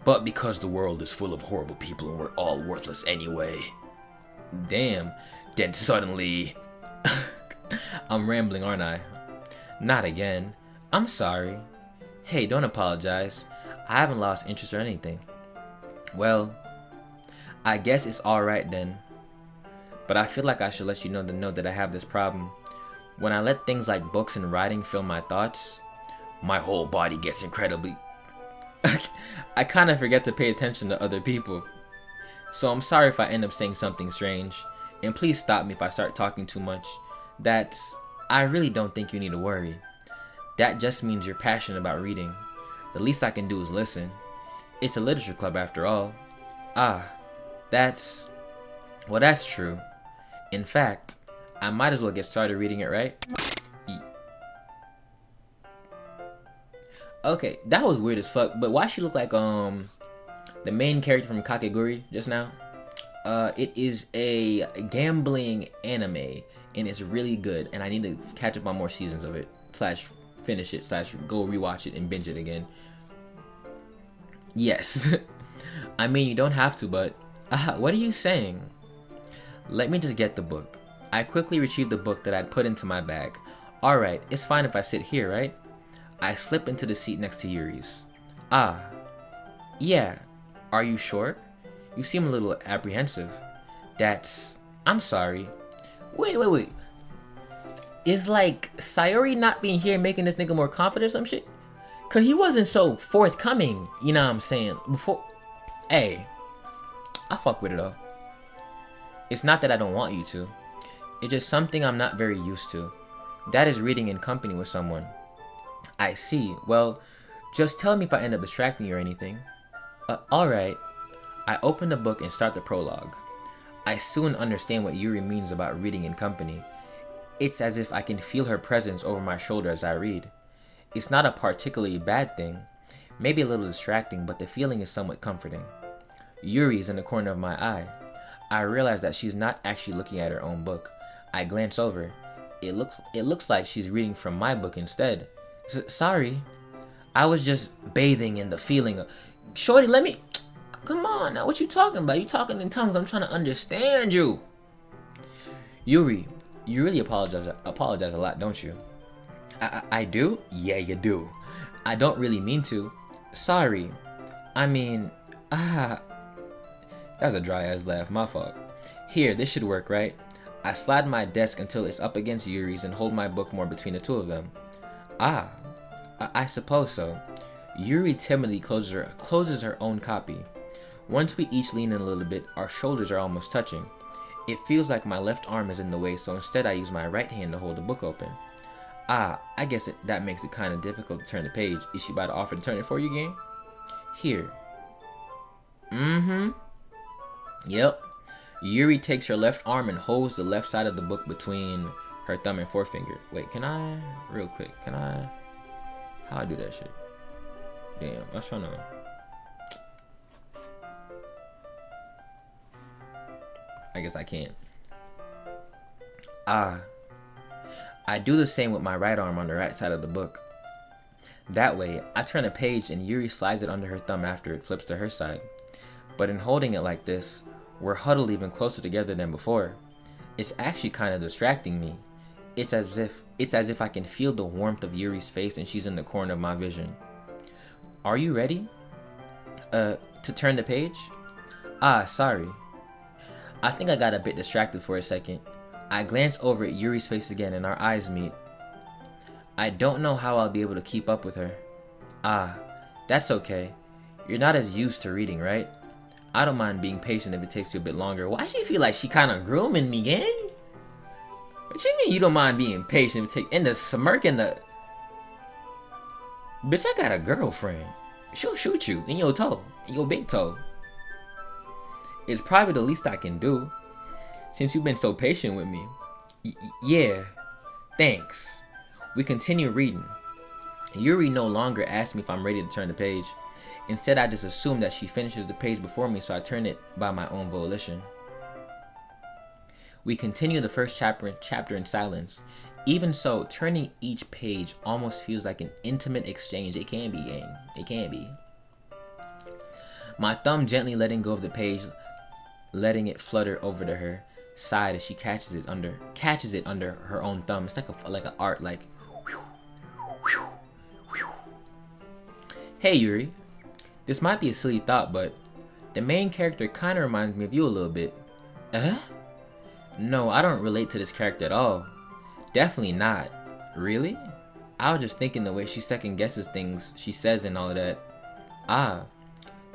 but because the world is full of horrible people and we're all worthless anyway. Damn. Then suddenly... I'm rambling, aren't I? Not again. I'm sorry. Hey, don't apologize. I haven't lost interest or anything. Well, I guess it's alright then. But I feel like I should let you know that I have this problem. When I let things like books and writing fill my thoughts, my whole body gets incredibly... I kind of forget to pay attention to other people. So I'm sorry if I end up saying something strange. And please stop me if I start talking too much. I really don't think you need to worry. That just means you're passionate about reading. The least I can do is listen. It's a literature club after all. That's true. In fact, I might as well get started reading it, right? Okay, that was weird as fuck, but why she look like the main character from Kakegurui just now? It is a gambling anime, and it's really good, and I need to catch up on more seasons of it, / finish it, / go rewatch it and binge it again. Yes. I mean, you don't have to, but what are you saying? Let me just get the book. I quickly retrieved the book that I'd put into my bag. Alright, it's fine if I sit here, right? I slip into the seat next to Yuri's. Yeah. Are you sure? You seem a little apprehensive. I'm sorry. Wait. Is like Sayori not being here making this nigga more confident or some shit? Cause he wasn't so forthcoming, you know what I'm saying? Before, hey, I fuck with it though. It's not that I don't want you to. It's just something I'm not very used to. That is reading in company with someone. I see. Well, just tell me if I end up distracting you or anything. Alright. I open the book and start the prologue. I soon understand what Yuri means about reading in company. It's as if I can feel her presence over my shoulder as I read. It's not a particularly bad thing. Maybe a little distracting, but the feeling is somewhat comforting. Yuri is in the corner of my eye. I realize that she's not actually looking at her own book. I glance over. It looks like she's reading from my book instead. Sorry. I was just bathing in the feeling of... Shorty, let me... Come on now, what you talking about? You talking in tongues. I'm trying to understand you. Yuri, you really apologize a lot, don't you? I do? Yeah, you do. I don't really mean to. Sorry. I mean, that was a dry ass laugh, my fault. Here, this should work, right? I slide my desk until it's up against Yuri's and hold my book more between the two of them. I suppose so. Yuri timidly closes her own copy. Once we each lean in a little bit, our shoulders are almost touching. It feels like my left arm is in the way, so instead I use my right hand to hold the book open. I guess that makes it kind of difficult to turn the page. Is she about to offer to turn it for you again? Here. Yep. Yuri takes her left arm and holds the left side of the book between her thumb and forefinger. Wait, real quick, how I do that shit? Damn, I was trying to... I guess I can't. I do the same with my right arm on the right side of the book. That way, I turn a page and Yuri slides it under her thumb after it flips to her side. But in holding it like this, we're huddled even closer together than before. It's actually kind of distracting me. It's as if I can feel the warmth of Yuri's face and she's in the corner of my vision. Are you ready? To turn the page? Sorry. I think I got a bit distracted for a second. I glance over at Yuri's face again and our eyes meet. I don't know how I'll be able to keep up with her. That's okay. You're not as used to reading, right? I don't mind being patient if it takes you a bit longer. Why she feel like she kind of grooming me, gang? What you mean you don't mind being patient if it take... And the smirk and the... Bitch, I got a girlfriend. She'll shoot you in your toe. In your big toe. It's probably the least I can do. Since you've been so patient with me. Yeah. Thanks. We continue reading. Yuri no longer asks me if I'm ready to turn the page. Instead, I just assume that she finishes the page before me, so I turn it by my own volition. We continue the first chapter in silence. Even so, turning each page almost feels like an intimate exchange. It can be, gang. It can be. My thumb gently letting go of the page, letting it flutter over to her side as she catches it under her own thumb. It's like an art, like. Hey Yuri, this might be a silly thought, but the main character kind of reminds me of you a little bit. No, I don't relate to this character at all. Definitely not. Really? I was just thinking the way she second guesses things she says and all of that.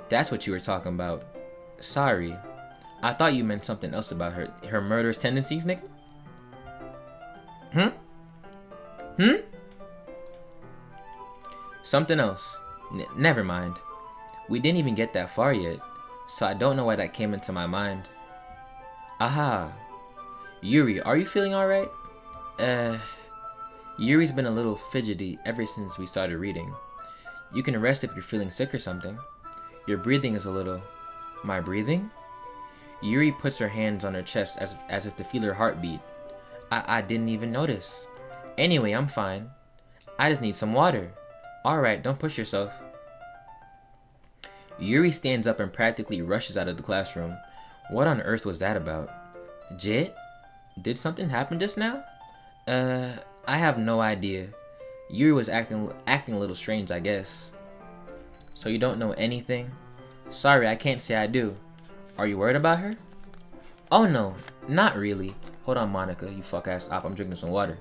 That's what you were talking about. Sorry. I thought you meant something else about her murderous tendencies, nigga. Something else. Never mind. We didn't even get that far yet, so I don't know why that came into my mind. Yuri, are you feeling alright? Yuri's been a little fidgety ever since we started reading. You can rest if you're feeling sick or something. Your breathing is a little... My breathing? Yuri puts her hands on her chest as if to feel her heartbeat. I didn't even notice. Anyway, I'm fine. I just need some water. Alright, don't push yourself. Yuri stands up and practically rushes out of the classroom. What on earth was that about? Jit? Did something happen just now? I have no idea. Yuri was acting a little strange, I guess. So you don't know anything? Sorry, I can't say I do. Are you worried about her? Oh no, not really. Hold on, Monica, you fuck ass op. I'm drinking some water.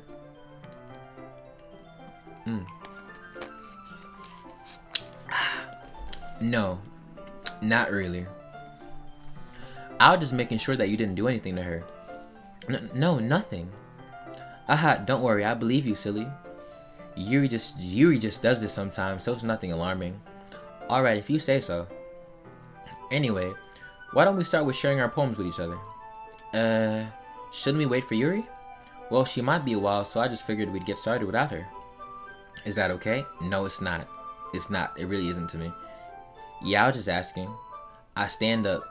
No, not really. I was just making sure that you didn't do anything to her. No, nothing. Don't worry, I believe you, silly. Yuri just does this sometimes, so it's nothing alarming. Alright, if you say so. Anyway, why don't we start with sharing our poems with each other? Shouldn't we wait for Yuri? Well, she might be a while, so I just figured we'd get started without her. Is that okay? No, it's not. It's not. It really isn't to me. Yeah, I was just asking. I stand up.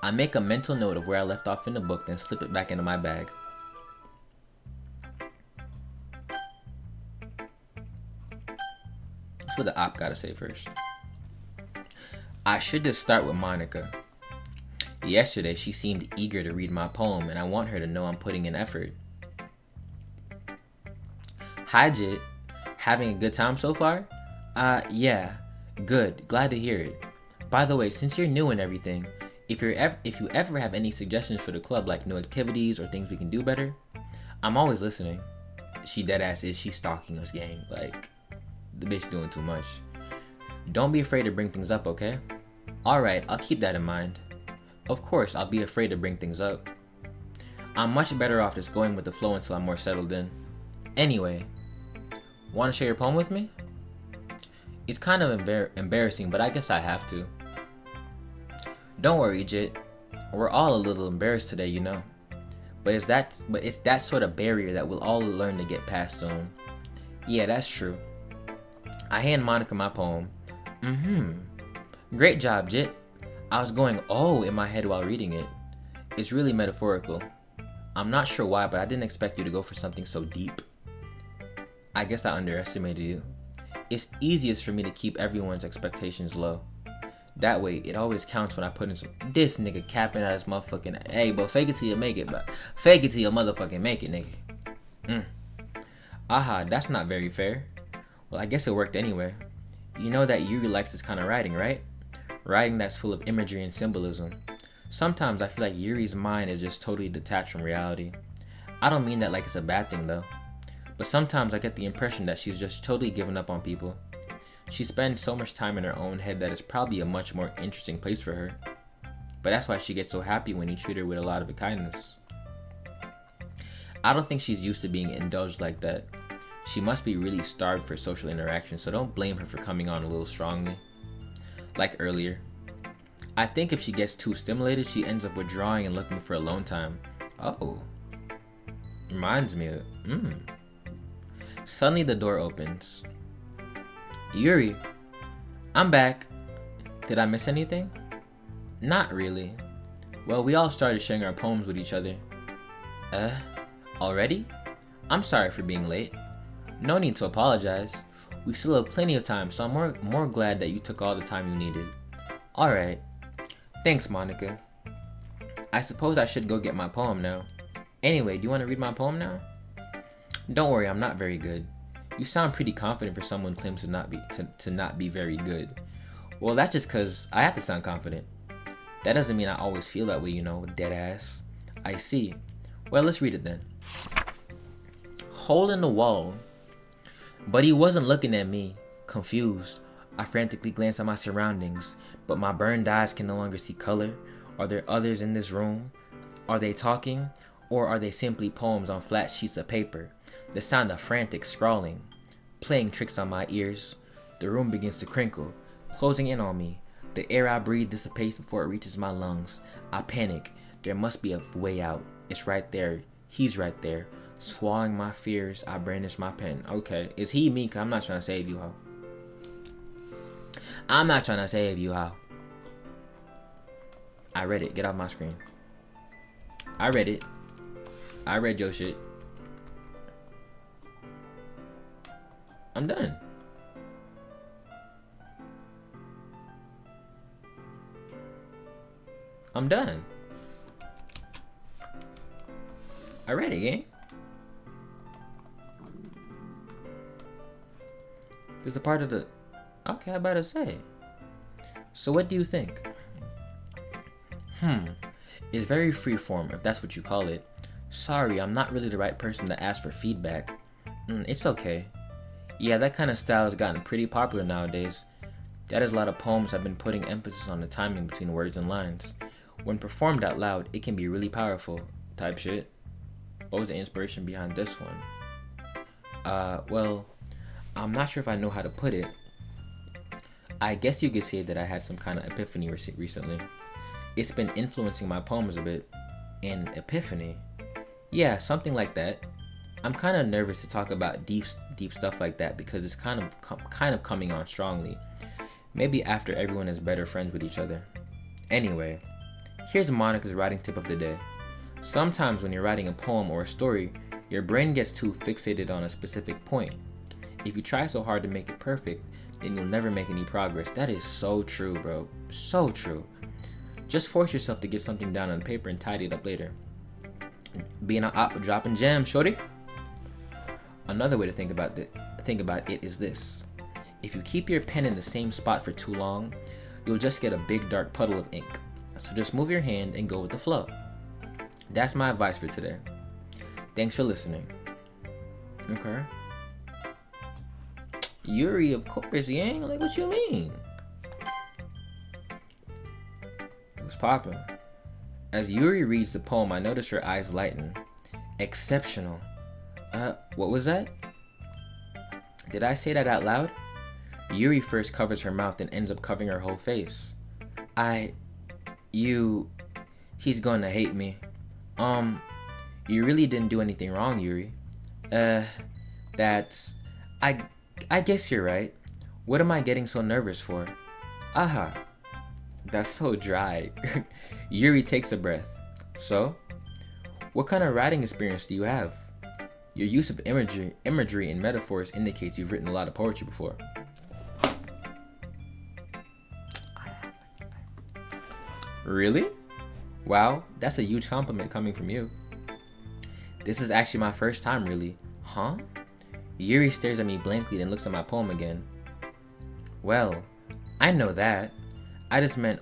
I make a mental note of where I left off in the book, then slip it back into my bag. That's what the op gotta say first. I should just start with Monica. Yesterday, she seemed eager to read my poem, and I want her to know I'm putting in effort. Hi, Jit. Having a good time so far? Yeah. Good. Glad to hear it. By the way, since you're new and everything, if you ever have any suggestions for the club, like new activities or things we can do better, I'm always listening. She deadass is. She's stalking us, gang. Like, the bitch doing too much. Don't be afraid to bring things up, okay? Alright, I'll keep that in mind. Of course, I'll be afraid to bring things up. I'm much better off just going with the flow until I'm more settled in. Anyway, want to share your poem with me? It's kind of embarrassing, but I guess I have to. Don't worry, Jit. We're all a little embarrassed today, you know. But it's that sort of barrier that we'll all learn to get past soon. Yeah, that's true. I hand Monica my poem. Great job, Jit. I was going oh in my head while reading it. It's really metaphorical. I'm not sure why, but I didn't expect you to go for something so deep. I guess I underestimated you. It's easiest for me to keep everyone's expectations low. That way, it always counts when I put in some. This nigga capping at his motherfucking. Hey, but fake it till you make it, but fake it till you motherfucking make it, nigga. Aha, that's not very fair. Well, I guess it worked anyway. You know that Yuri likes this kind of writing, right? Writing that's full of imagery and symbolism. Sometimes I feel like Yuri's mind is just totally detached from reality. I don't mean that like it's a bad thing though. But sometimes I get the impression that she's just totally given up on people. She spends so much time in her own head that it's probably a much more interesting place for her. But that's why she gets so happy when you treat her with a lot of kindness. I don't think she's used to being indulged like that. She must be really starved for social interaction, so don't blame her for coming on a little strongly. Like earlier. I think if she gets too stimulated, she ends up withdrawing and looking for alone time. Oh. Reminds me of... Suddenly the door opens. Yuri, I'm back. Did I miss anything? Not really. Well, we all started sharing our poems with each other. Already? I'm sorry for being late. No need to apologize. We still have plenty of time, so I'm more glad that you took all the time you needed. Alright. Thanks, Monica. I suppose I should go get my poem now. Anyway, do you want to read my poem now? Don't worry, I'm not very good. You sound pretty confident for someone who claims to not be very good. Well, that's just because I have to sound confident. That doesn't mean I always feel that way, you know, dead ass. I see. Well, let's read it then. Hole in the wall. But he wasn't looking at me, confused. I frantically glanced at my surroundings, but my burned eyes can no longer see color. Are there others in this room? Are they talking? Or are they simply poems on flat sheets of paper? The sound of frantic scrawling, playing tricks on my ears. The room begins to crinkle, closing in on me. The air I breathe dissipates before it reaches my lungs. I panic. There must be a way out. It's right there. He's right there. Swallowing my fears, I brandish my pen. Okay, is he me? 'Cause I'm not trying to save you, ho. I'm not trying to save you, ho. I read it. Get off my screen. I read it. I read your shit. I'm done. I'm done. I read it, gang. There's a part of the... Okay, I better say. So what do you think? It's very freeform, if that's what you call it. Sorry, I'm not really the right person to ask for feedback. It's okay. Yeah, that kind of style has gotten pretty popular nowadays. That is a lot of poems have been putting emphasis on the timing between words and lines. When performed out loud, it can be really powerful. Type shit. What was the inspiration behind this one? Well, I'm not sure if I know how to put it. I guess you could say that I had some kind of epiphany recently. It's been influencing my poems a bit. An epiphany? Yeah, something like that. I'm kind of nervous to talk about deep stuff like that because it's kind of coming on strongly. Maybe after everyone is better friends with each other. Anyway, here's Monica's writing tip of the day. Sometimes when you're writing a poem or a story, your brain gets too fixated on a specific point. If you try so hard to make it perfect, then you'll never make any progress. That is so true, bro. So true. Just force yourself to get something down on paper and tidy it up later. Being an op, dropping gems, shorty. Another way to think about it is this. If you keep your pen in the same spot for too long, you'll just get a big dark puddle of ink. So just move your hand and go with the flow. That's my advice for today. Thanks for listening. Okay. Yuri, of course, gang. Like, what you mean? What's poppin'? As Yuri reads the poem, I notice her eyes lighten. Exceptional. What was that? Did I say that out loud? Yuri first covers her mouth and ends up covering her whole face. He's gonna hate me. You really didn't do anything wrong, Yuri. I guess you're right. What am I getting so nervous for? Aha. That's so dry. Yuri takes a breath. So, what kind of writing experience do you have? Your use of imagery and metaphors indicates you've written a lot of poetry before. Really? Wow, that's a huge compliment coming from you. This is actually my first time, really. Huh? Yuri stares at me blankly, then looks at my poem again. Well, I know that. I just meant,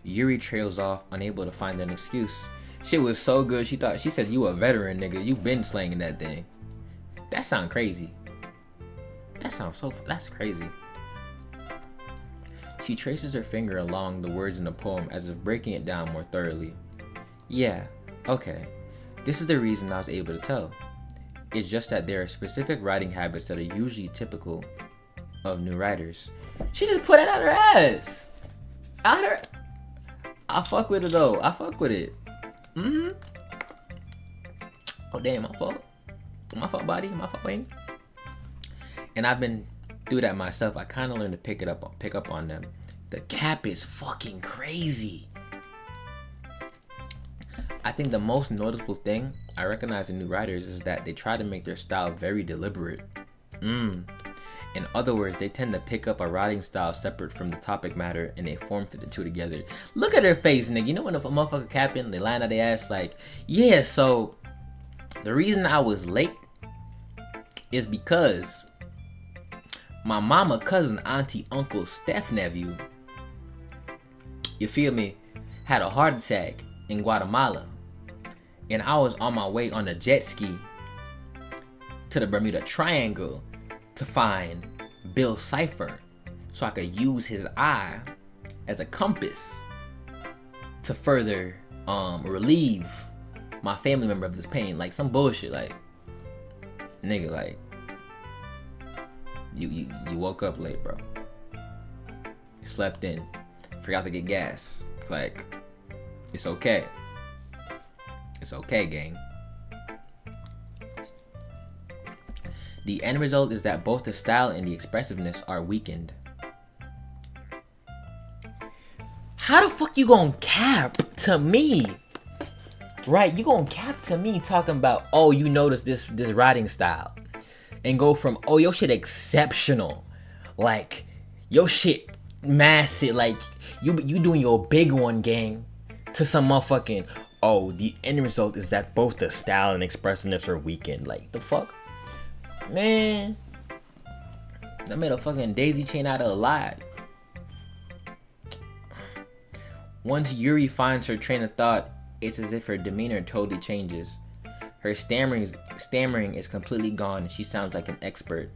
Yuri trails off, unable to find an excuse. Shit was so good, she said, you a veteran, nigga. You been slanging that thing. That sound crazy. That's crazy. She traces her finger along the words in the poem as if breaking it down more thoroughly. Yeah, okay. This is the reason I was able to tell. It's just that there are specific writing habits that are usually typical of new writers. She just put it out her ass. I fuck with it though. I fuck with it. Oh damn, my fault. My fault, body. My fault, Wayne. And I've been through that myself. I kind of learned to pick up on them. The cap is fucking crazy. I think the most noticeable thing I recognize in new writers is that they try to make their style very deliberate. In other words, they tend to pick up a writing style separate from the topic matter and they form fit the two together. Look at her face, nigga. You know when a motherfucker capping, they line out their ass like, yeah, so the reason I was late is because my mama, cousin, auntie, uncle, step nephew, you feel me, had a heart attack in Guatemala. And I was on my way on a jet ski to the Bermuda Triangle to find Bill Cipher so I could use his eye as a compass to further relieve my family member of this pain. Like some bullshit, like nigga, like you woke up late, bro. You slept in, forgot to get gas. It's like, it's okay. It's okay, gang. The end result is that both the style and the expressiveness are weakened. How the fuck you gonna cap to me? Right, you gonna cap to me talking about, oh, you notice this writing style. And go from, oh, your shit exceptional. Like, your shit massive. Like, you doing your big one, gang. To some motherfucking, oh, the end result is that both the style and expressiveness are weakened. Like, the fuck? Man, that made a fucking daisy chain out of a lie. Once Yuri finds her train of thought, it's as if her demeanor totally changes. Her stammering is completely gone and she sounds like an expert.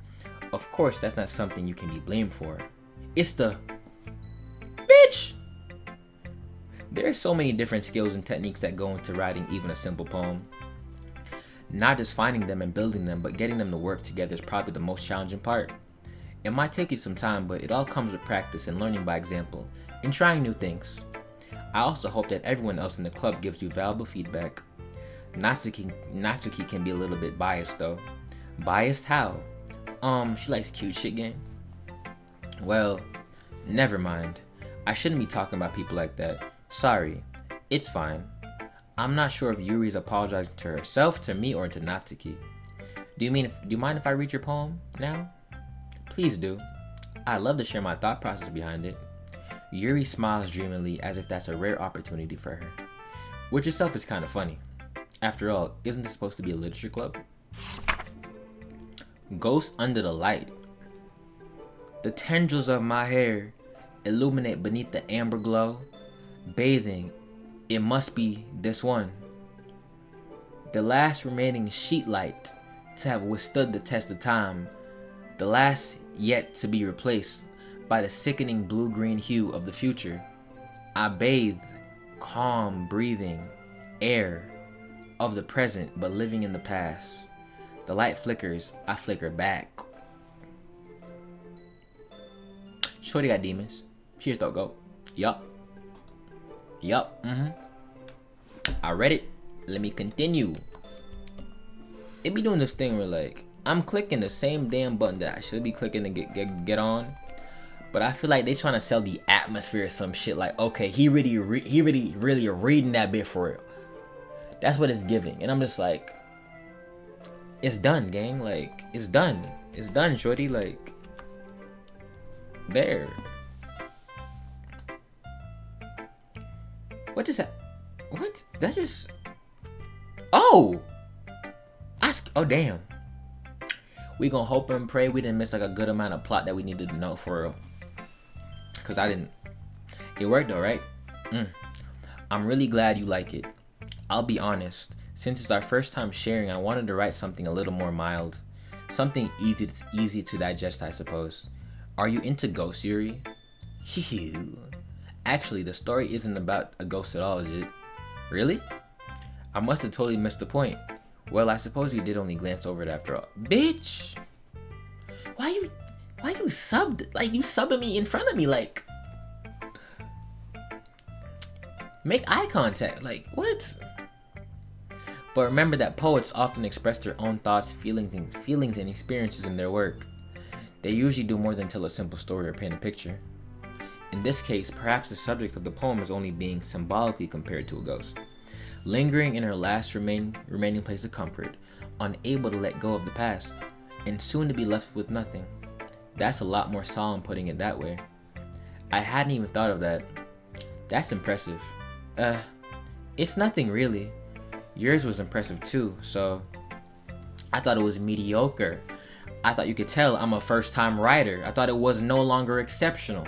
Of course, that's not something you can be blamed for. It's the bitch! There are so many different skills and techniques that go into writing even a simple poem. Not just finding them and building them, but getting them to work together is probably the most challenging part. It might take you some time, but it all comes with practice and learning by example, and trying new things. I also hope that everyone else in the club gives you valuable feedback. Natsuki can be a little bit biased though. Biased how? She likes cute shit, gang. Well, never mind. I shouldn't be talking about people like that. Sorry. It's fine. I'm not sure if Yuri's apologizing to herself, to me, or to Natsuki. Do you mind if I read your poem now? Please do. I'd love to share my thought process behind it. Yuri smiles dreamily as if that's a rare opportunity for her, which itself is kind of funny. After all, isn't this supposed to be a literature club? Ghost under the light. The tendrils of my hair illuminate beneath the amber glow, bathing. It must be this one. The last remaining sheet light to have withstood the test of time, the last yet to be replaced by the sickening blue-green hue of the future. I bathe, calm, breathing, air of the present, but living in the past. The light flickers, I flicker back. Shorty got demons. She just thought go. Yup. I read it. Let me continue. It be doing this thing where like I'm clicking the same damn button that I should be clicking to get on, but I feel like they trying to sell the atmosphere or some shit. Like, okay, he really reading that bit for real. That's what it's giving, and I'm just like, it's done, gang. Like, it's done, shorty. Like, there. What is that? What? That just. Oh. Oh damn. We gonna hope and pray we didn't miss like a good amount of plot that we needed to know for real. Cause I didn't. It worked though, right? I'm really glad you like it. I'll be honest. Since it's our first time sharing, I wanted to write something a little more mild. Something easy to digest, I suppose. Are you into ghosts, Yuri? Phew. Actually, the story isn't about a ghost at all, is it? Really? I must have totally missed the point. Well, I suppose you did only glance over it after all. Bitch! Why you subbed? Like, you subbing me in front of me, like... Make eye contact, like, what? But remember that poets often express their own thoughts, feelings, and experiences in their work. They usually do more than tell a simple story or paint a picture. In this case, perhaps the subject of the poem is only being symbolically compared to a ghost. Lingering in her last remaining place of comfort, unable to let go of the past, and soon to be left with nothing. That's a lot more solemn putting it that way. I hadn't even thought of that. That's impressive. It's nothing really. Yours was impressive too, so I thought it was mediocre. I thought you could tell I'm a first-time writer. I thought it was no longer exceptional.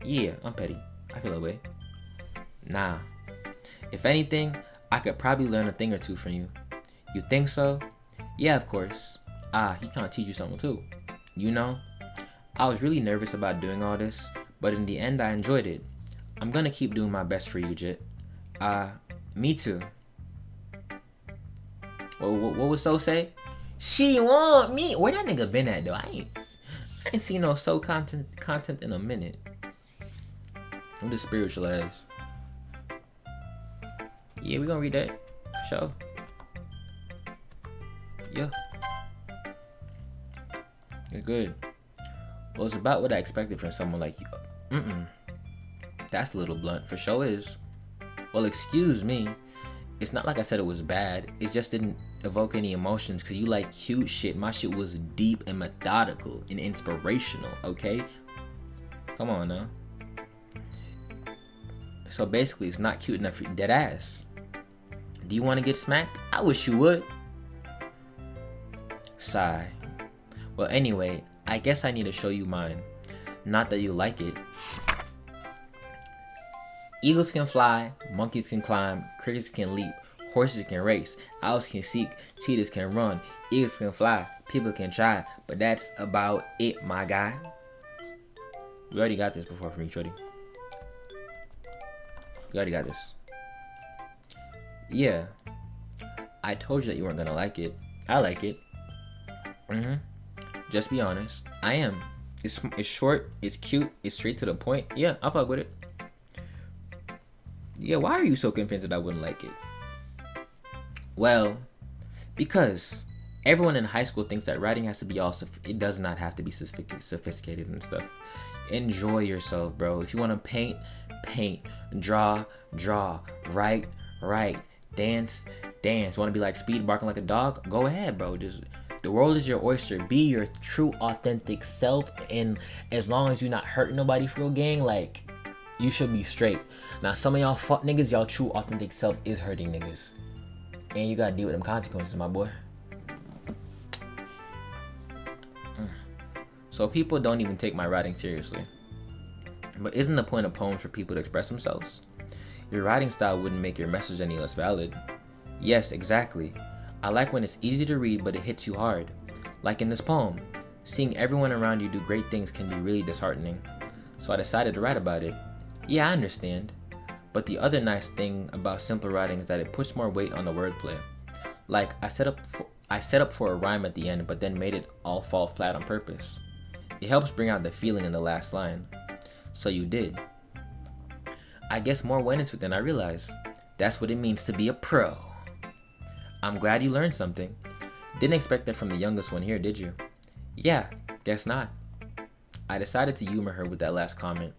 Yeah, I'm petty. I feel that way. Nah. If anything, I could probably learn a thing or two from you. You think so? Yeah, of course. He trying to teach you something too. You know? I was really nervous about doing all this, but in the end I enjoyed it. I'm gonna keep doing my best for you, Jit. Me too. What would So say? She want me. Where that nigga been at though? I ain't seen no So content in a minute. I'm just spiritual ass. Yeah, we gonna read that. For sure. Yeah. You're good. Well, it's about what I expected from someone like you. That's a little blunt. For sure is. Well, excuse me. It's not like I said it was bad. It just didn't evoke any emotions because you like cute shit. My shit was deep and methodical and inspirational, okay? Come on now. So basically, it's not cute enough for you. Dead ass. Do you want to get smacked? I wish you would. Sigh. Well, anyway, I guess I need to show you mine. Not that you like it. Eagles can fly, monkeys can climb, crickets can leap, horses can race, owls can seek, cheetahs can run, eagles can fly, people can try, but that's about it, my guy. We already got this before from you, shorty. We already got this. Yeah. I told you that you weren't gonna like it. I like it. Just be honest. I am. It's short, it's cute, it's straight to the point. Yeah, I'll fuck with it. Yeah, why are you so convinced that I wouldn't like it? Well, because everyone in high school thinks that writing has to be it does not have to be sophisticated and stuff. Enjoy yourself, bro. If you want to paint, draw, write, dance. Want to be like Speed barking like a dog? Go ahead, bro. Just The world is your oyster. Be your true, authentic self, and as long as you're not hurting nobody for real, gang, like, you should be straight. Now, some of y'all fuck niggas, y'all true, authentic self is hurting niggas. And you gotta deal with them consequences, my boy. So people don't even take my writing seriously. But isn't the point of poems for people to express themselves? Your writing style wouldn't make your message any less valid. Yes, exactly. I like when it's easy to read, but it hits you hard. Like in this poem, seeing everyone around you do great things can be really disheartening. So I decided to write about it. Yeah, I understand. But the other nice thing about simple writing is that it puts more weight on the wordplay. Like, I set up for a rhyme at the end, but then made it all fall flat on purpose. It helps bring out the feeling in the last line. So you did. I guess more went into it than I realized. That's what it means to be a pro. I'm glad you learned something. Didn't expect that from the youngest one here, did you? Yeah, guess not. I decided to humor her with that last comment.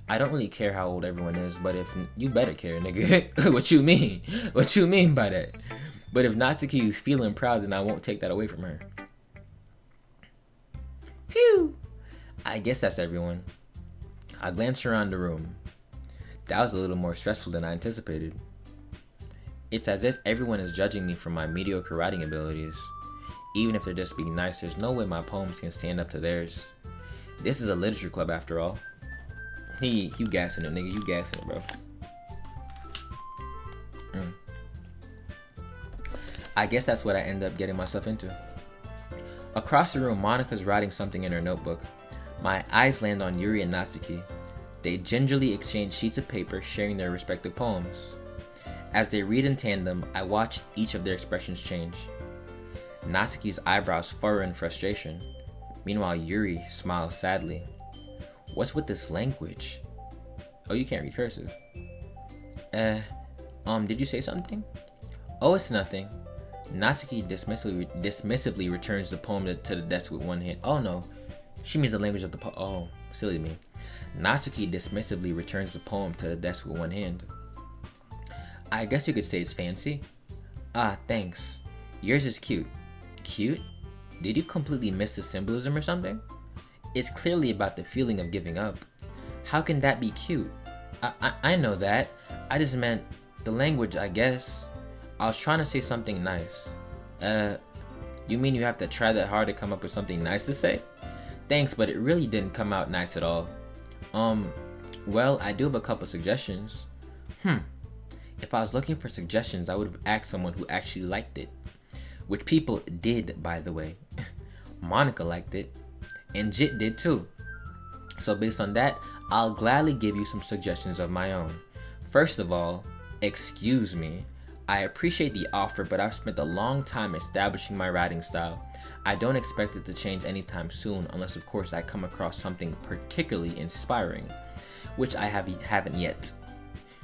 I don't really care how old everyone is, but if you better care, nigga. What you mean? What you mean by that? But if Natsuki is feeling proud, then I won't take that away from her. Phew! I guess that's everyone. I glanced around the room. That was a little more stressful than I anticipated. It's as if everyone is judging me for my mediocre writing abilities. Even if they're just being nice, there's no way my poems can stand up to theirs. This is a literature club after all. You gassing it, nigga. You gassing it, bro. I guess that's what I end up getting myself into. Across the room, Monika's writing something in her notebook. My eyes land on Yuri and Natsuki. They gingerly exchange sheets of paper, sharing their respective poems. As they read in tandem, I watch each of their expressions change. Natsuki's eyebrows furrow in frustration. Meanwhile, Yuri smiles sadly. What's with this language? Oh, you can't read cursive. Did you say something? Oh, it's nothing. Natsuki dismissively returns the poem to the desk with one hand. Oh no, she means the language of the poem. Oh, silly me. Natsuki dismissively returns the poem to the desk with one hand. I guess you could say it's fancy. Ah, thanks. Yours is cute. Cute? Did you completely miss the symbolism or something? It's clearly about the feeling of giving up. How can that be cute? I know that. I just meant the language, I guess. I was trying to say something nice. You mean you have to try that hard to come up with something nice to say? Thanks, but it really didn't come out nice at all. Well, I do have a couple suggestions. If I was looking for suggestions, I would have asked someone who actually liked it. Which people did, by the way. Monica liked it. And Jit did too. So based on that, I'll gladly give you some suggestions of my own. First of all, excuse me. I appreciate the offer, but I've spent a long time establishing my writing style. I don't expect it to change anytime soon, unless of course I come across something particularly inspiring, which I haven't yet.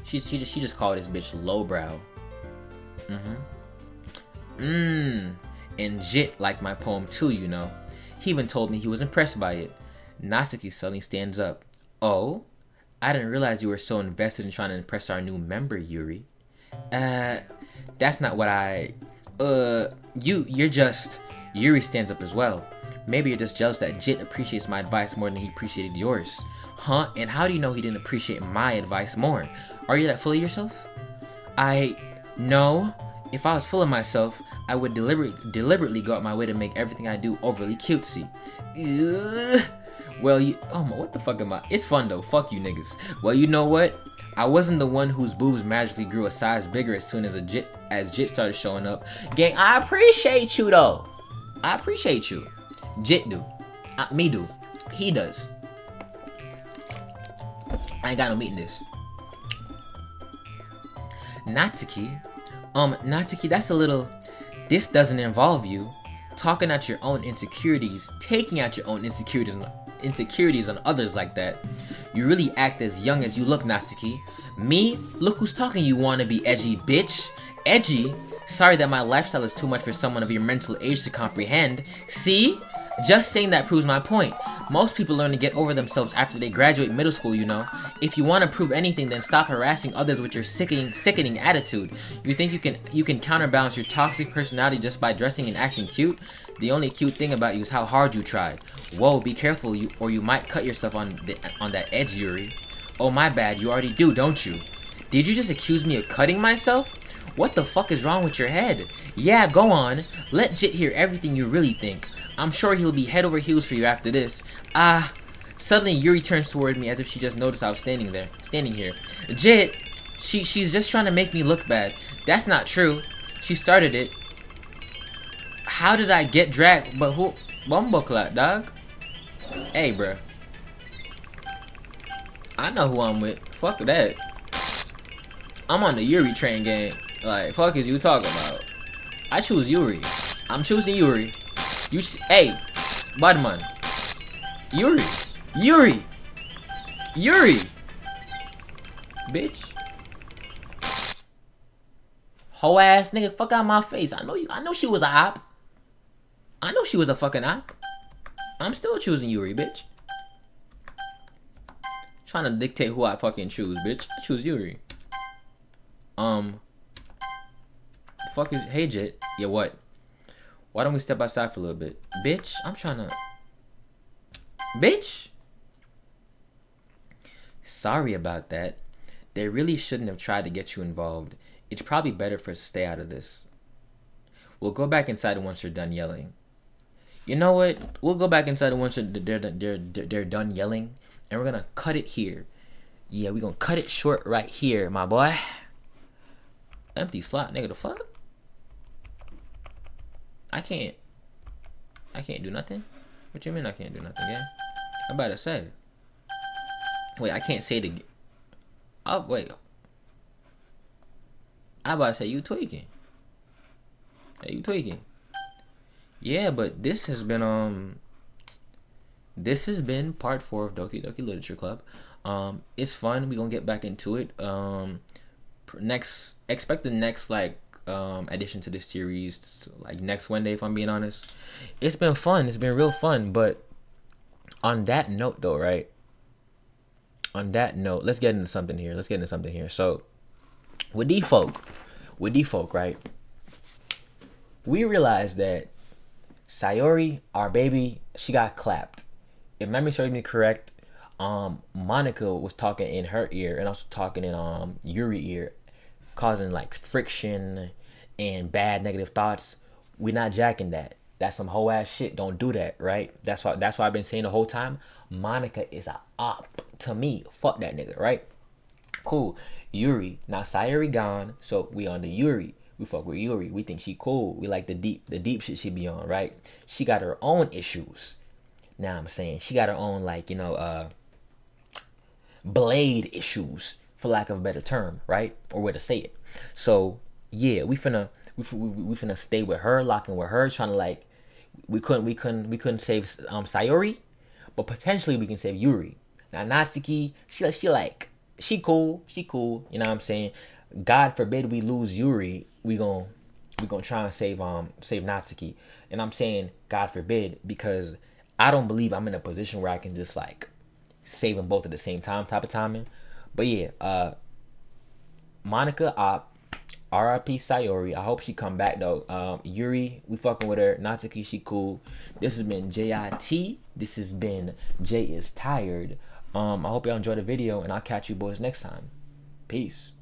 She just called this bitch lowbrow. And Jit liked my poem too, you know. He even told me he was impressed by it. Natsuki suddenly stands up. Oh? I didn't realize you were so invested in trying to impress our new member, Yuri. That's not what you're just... Yuri stands up as well. Maybe you're just jealous that Jit appreciates my advice more than he appreciated yours. Huh? And how do you know he didn't appreciate my advice more? Are you that full of yourself? No. If I was full of myself, I would deliberately go out my way to make everything I do overly cutesy. Ugh. Well, what the fuck am I? It's fun though. Fuck you niggas. Well, you know what? I wasn't the one whose boobs magically grew a size bigger as soon as Jit started showing up. Gang, I appreciate you though. I appreciate you. Jit do. Me do. He does. I ain't got no meat in this. Natsuki. Natsuki, that's a little... This doesn't involve you. Talking out your own insecurities, taking out your own insecurities on others like that. You really act as young as you look, Natsuki. Me? Look who's talking, you wanna be edgy bitch. Edgy? Sorry that my lifestyle is too much for someone of your mental age to comprehend. See? Just saying that proves my point. Most people learn to get over themselves after they graduate middle school, you know. If you want to prove anything, then stop harassing others with your sickening attitude. You think you can counterbalance your toxic personality just by dressing and acting cute? The only cute thing about you is how hard you tried. Whoa, be careful, or you might cut yourself on that edge, Yuri. Oh, my bad, you already do, don't you? Did you just accuse me of cutting myself? What the fuck is wrong with your head? Yeah, go on. Let Jit hear everything you really think. I'm sure he'll be head over heels for you after this. Suddenly Yuri turns toward me as if she just noticed I was standing here. Jit, she's just trying to make me look bad. That's not true. She started it. How did I get dragged? But who? Bumbleclap, dog. Hey, bruh. I know who I'm with. Fuck that. I'm on the Yuri train gang. Like, fuck is you talking about? I choose Yuri. I'm choosing Yuri. Hey, Badman. Yuri. Bitch. Hoe ass nigga, fuck out my face. I know she was a op. I know she was a fucking op. I'm still choosing Yuri, bitch. Trying to dictate who I fucking choose, bitch. I choose Yuri. Fuck is, hey Jit. Yeah, what? Why don't we step outside for a little bit? Bitch, I'm trying to... Bitch! Sorry about that. They really shouldn't have tried to get you involved. It's probably better for us to stay out of this. We'll go back inside once you're done yelling. You know what? We'll go back inside once they're done yelling. And we're gonna cut it here. Yeah, we're gonna cut it short right here, my boy. Empty slot, nigga, the fuck? I can't do nothing? What you mean I can't do nothing, gang? I'm about to say. Wait, I can't say it again. Oh, wait. I'm about to say, you tweaking. Hey, you tweaking. Yeah, but this has been part 4 of Doki Doki Literature Club. It's fun. We're gonna get back into it. Expect the next addition to this series like next Wednesday, if I'm being honest. It's been fun. It's been real fun. But on that note though, right? On that note, let's get into something here. So with these folk, right? We realized that Sayori, our baby, she got clapped. If memory serves me correct, Monica was talking in her ear and also talking in Yuri ear, causing like friction and bad negative thoughts. We're not jacking that. That's some hoe ass shit. Don't do that, right? That's why I've been saying the whole time. Monica is a op to me. Fuck that nigga, right? Cool. Yuri. Now Sayori gone, so we on the Yuri. We fuck with Yuri. We think she cool. We like the deep shit she be on, right? She got her own issues. Now I'm saying she got her own blade issues, for lack of a better term, right? Or way to say it. So yeah, we finna stay with her, locking with her, trying to we couldn't save Sayori, but potentially we can save Yuri. Now Natsuki, she cool, you know what I'm saying? God forbid we lose Yuri, we gonna try and save Natsuki. And I'm saying God forbid because I don't believe I'm in a position where I can just save them both at the same time type of timing. But yeah, Monica op, RIP Sayori. I hope she come back though. Yuri, we fucking with her. Natsuki, she cool. This has been JIT. This has been Jay is Tired. I hope y'all enjoyed the video and I'll catch you boys next time. Peace.